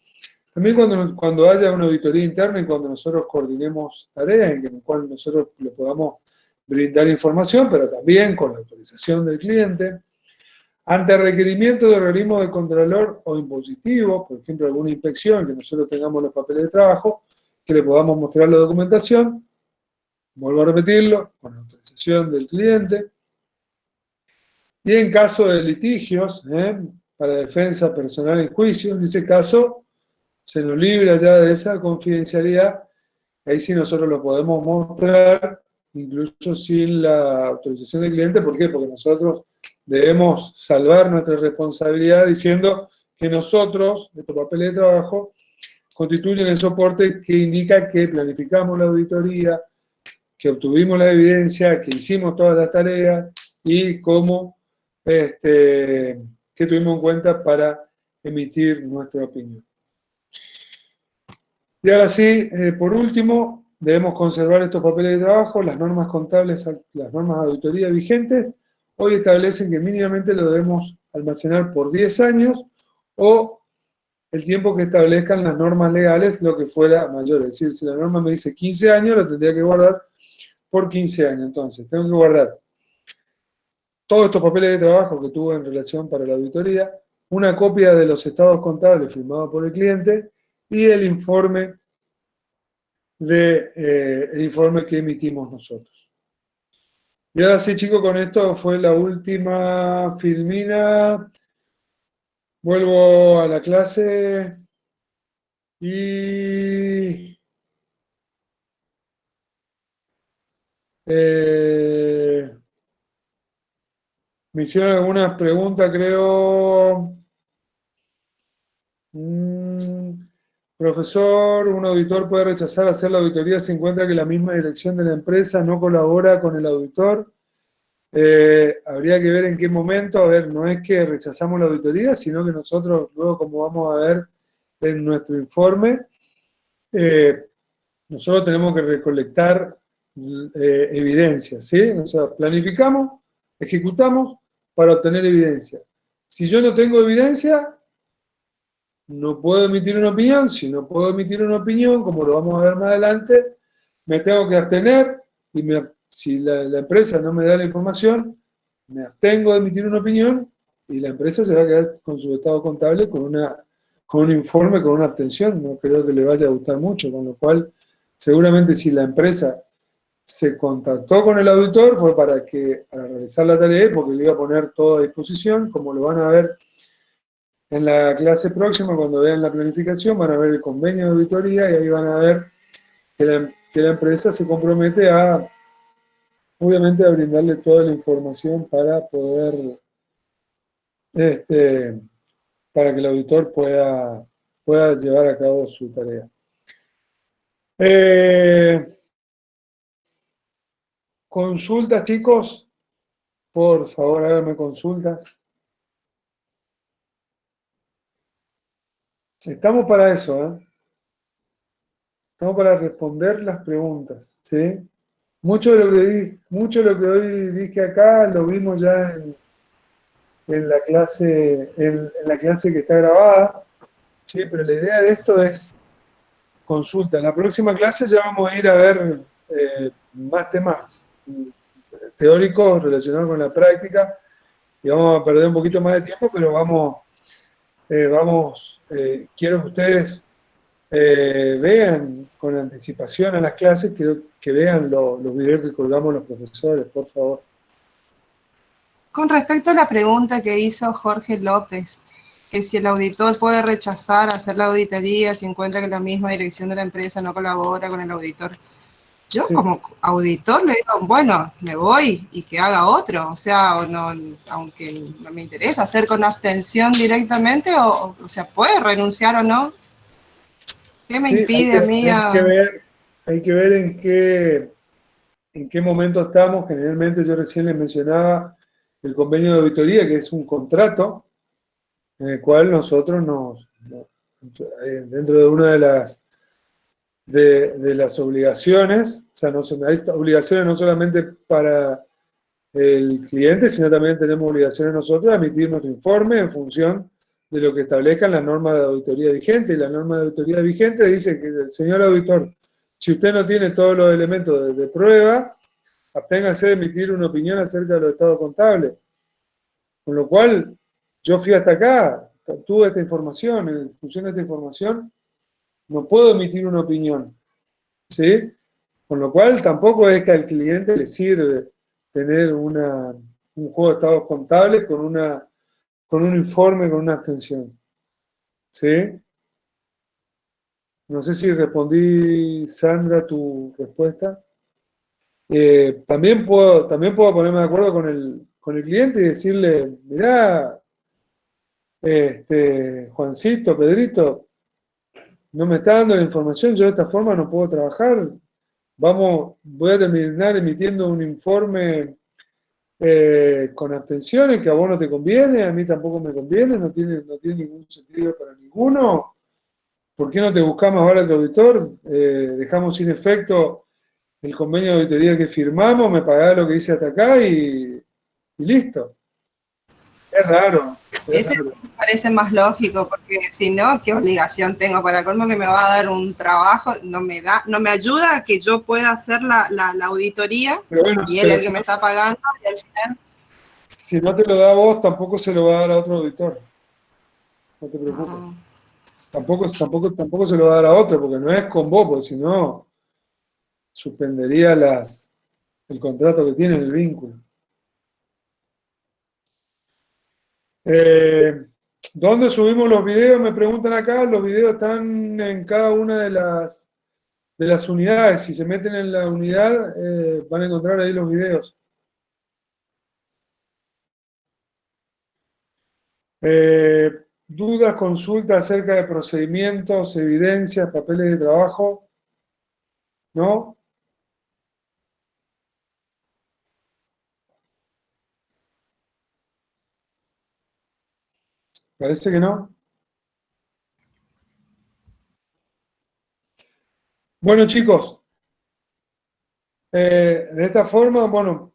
También cuando haya una auditoría interna y cuando nosotros coordinemos tareas en la cual nosotros le podamos brindar información, pero también con la autorización del cliente. Ante requerimiento de organismo de contralor o impositivo, por ejemplo, alguna inspección, que nosotros tengamos los papeles de trabajo, que le podamos mostrar la documentación, vuelvo a repetirlo, con la autorización del cliente. Y en caso de litigios, para defensa personal en juicio, en ese caso, se nos libra ya de esa confidencialidad, ahí sí nosotros lo podemos mostrar, incluso sin la autorización del cliente. ¿Por qué? Porque nosotros debemos salvar nuestra responsabilidad diciendo que nosotros, estos papeles de trabajo, constituyen el soporte que indica que planificamos la auditoría, que obtuvimos la evidencia, que hicimos todas las tareas y cómo que tuvimos en cuenta para emitir nuestra opinión. Y ahora sí, por último, debemos conservar estos papeles de trabajo. Las normas contables, las normas de auditoría vigentes, hoy establecen que mínimamente lo debemos almacenar por 10 años o el tiempo que establezcan las normas legales, lo que fuera mayor. Es decir, si la norma me dice 15 años, lo tendría que guardar por 15 años. Entonces, tengo que guardar todos estos papeles de trabajo que tuve en relación para la auditoría, una copia de los estados contables firmados por el cliente y el informe el informe que emitimos nosotros. Y ahora sí, chicos, con esto fue la última filmina. Vuelvo a la clase y me hicieron algunas preguntas, creo. Profesor, un auditor puede rechazar hacer la auditoría si encuentra que la misma dirección de la empresa no colabora con el auditor. Habría que ver en qué momento. A ver, no es que rechazamos la auditoría, sino que nosotros luego, como vamos a ver en nuestro informe, nosotros tenemos que recolectar evidencia, ¿sí? O sea, planificamos, ejecutamos para obtener evidencia. Si yo no tengo evidencia, no puedo emitir una opinión. Si no puedo emitir una opinión, como lo vamos a ver más adelante, me tengo que abstener y si la empresa no me da la información, me abstengo de emitir una opinión y la empresa se va a quedar con su estado contable con un informe, con una abstención. No creo que le vaya a gustar mucho, con lo cual seguramente si la empresa se contactó con el auditor fue para realizar la tarea, porque le iba a poner todo a disposición, como lo van a ver en la clase próxima. Cuando vean la planificación van a ver el convenio de auditoría y ahí van a ver que la empresa se compromete obviamente a brindarle toda la información para poder, para que el auditor pueda llevar a cabo su tarea. consultas, chicos? Por favor, háganme consultas. Estamos para eso, ¿eh? Estamos para responder las preguntas, ¿sí? Mucho de lo que hoy dije acá lo vimos ya en la clase, en la clase que está grabada, ¿sí? Pero la idea de esto es consulta. En la próxima clase ya vamos a ir a ver más temas teóricos relacionados con la práctica y vamos a perder un poquito más de tiempo, pero quiero que ustedes vean con anticipación a las clases, quiero que vean los videos que colgamos los profesores, por favor. Con respecto a la pregunta que hizo Jorge López, que si el auditor puede rechazar hacer la auditoría si encuentra que la misma dirección de la empresa no colabora con el auditor. Yo Sí. como auditor le digo, bueno, me voy y que haga otro, o sea, o no, aunque no me interesa hacer con abstención directamente, o sea, puede renunciar o no. ¿Qué me Sí, impide a mí hay que ver en qué momento estamos. Generalmente yo recién les mencionaba el convenio de auditoría, que es un contrato en el cual nosotros dentro de una de las obligaciones, o sea, hay obligaciones no solamente para el cliente, sino también tenemos obligaciones nosotros de emitir nuestro informe en función de lo que establezcan las normas de auditoría vigente. Y la norma de auditoría vigente dice que el señor auditor, si usted no tiene todos los elementos de prueba, absténgase de emitir una opinión acerca de los estados contables. Con lo cual, yo fui hasta acá, tuve esta información, en función de esta información, no puedo emitir una opinión, ¿sí? Con lo cual, tampoco es que al cliente le sirve tener un juego de estados contables con un informe, con una abstención, ¿sí? No sé si respondí, Sandra, tu respuesta. También puedo ponerme de acuerdo con el cliente y decirle, mirá, Juancito, Pedrito, no me está dando la información, yo de esta forma no puedo trabajar. Voy a terminar emitiendo un informe con abstenciones que a vos no te conviene, a mí tampoco me conviene, no tiene ningún sentido para ninguno. ¿Por qué no te buscamos ahora el auditor? Dejamos sin efecto el convenio de auditoría que firmamos, me pagás lo que hice hasta acá y listo. Es raro. Ese me parece más lógico, porque si no, ¿qué obligación tengo? Para colmo que me va a dar un trabajo, no me ayuda a que yo pueda hacer la auditoría, Bueno, y él es el que me está pagando, y al final... Si no te lo da a vos, tampoco se lo va a dar a otro auditor. No te preocupes. No. Tampoco se lo va a dar a otro, porque no es con vos, porque si no, suspendería el contrato que tiene, el vínculo. ¿Dónde subimos los videos? Me preguntan acá. Los videos están en cada una de las unidades. Si se meten en la unidad, van a encontrar ahí los videos. ¿Dudas, consultas acerca de procedimientos, evidencias, papeles de trabajo? ¿No? Parece que no. Bueno, chicos, de esta forma, bueno,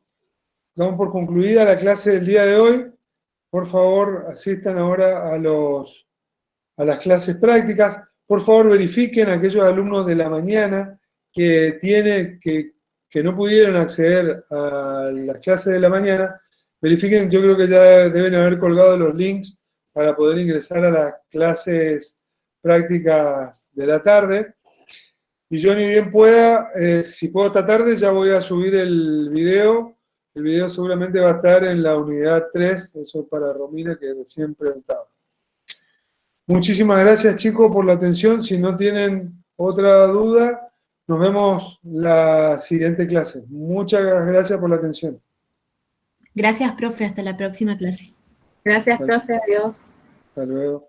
damos por concluida la clase del día de hoy. Por favor, asistan ahora a las clases prácticas. Por favor, verifiquen a aquellos alumnos de la mañana que no pudieron acceder a las clases de la mañana. Verifiquen, yo creo que ya deben haber colgado los links para poder ingresar a las clases prácticas de la tarde. Y yo ni bien pueda, si puedo esta tarde, ya voy a subir el video. El video seguramente va a estar en la unidad 3, eso es para Romina, que recién preguntaba. Muchísimas gracias, chicos, por la atención. Si no tienen otra duda, nos vemos la siguiente clase. Muchas gracias por la atención. Gracias, profe. Hasta la próxima clase. Gracias, profe. Adiós. Hasta luego.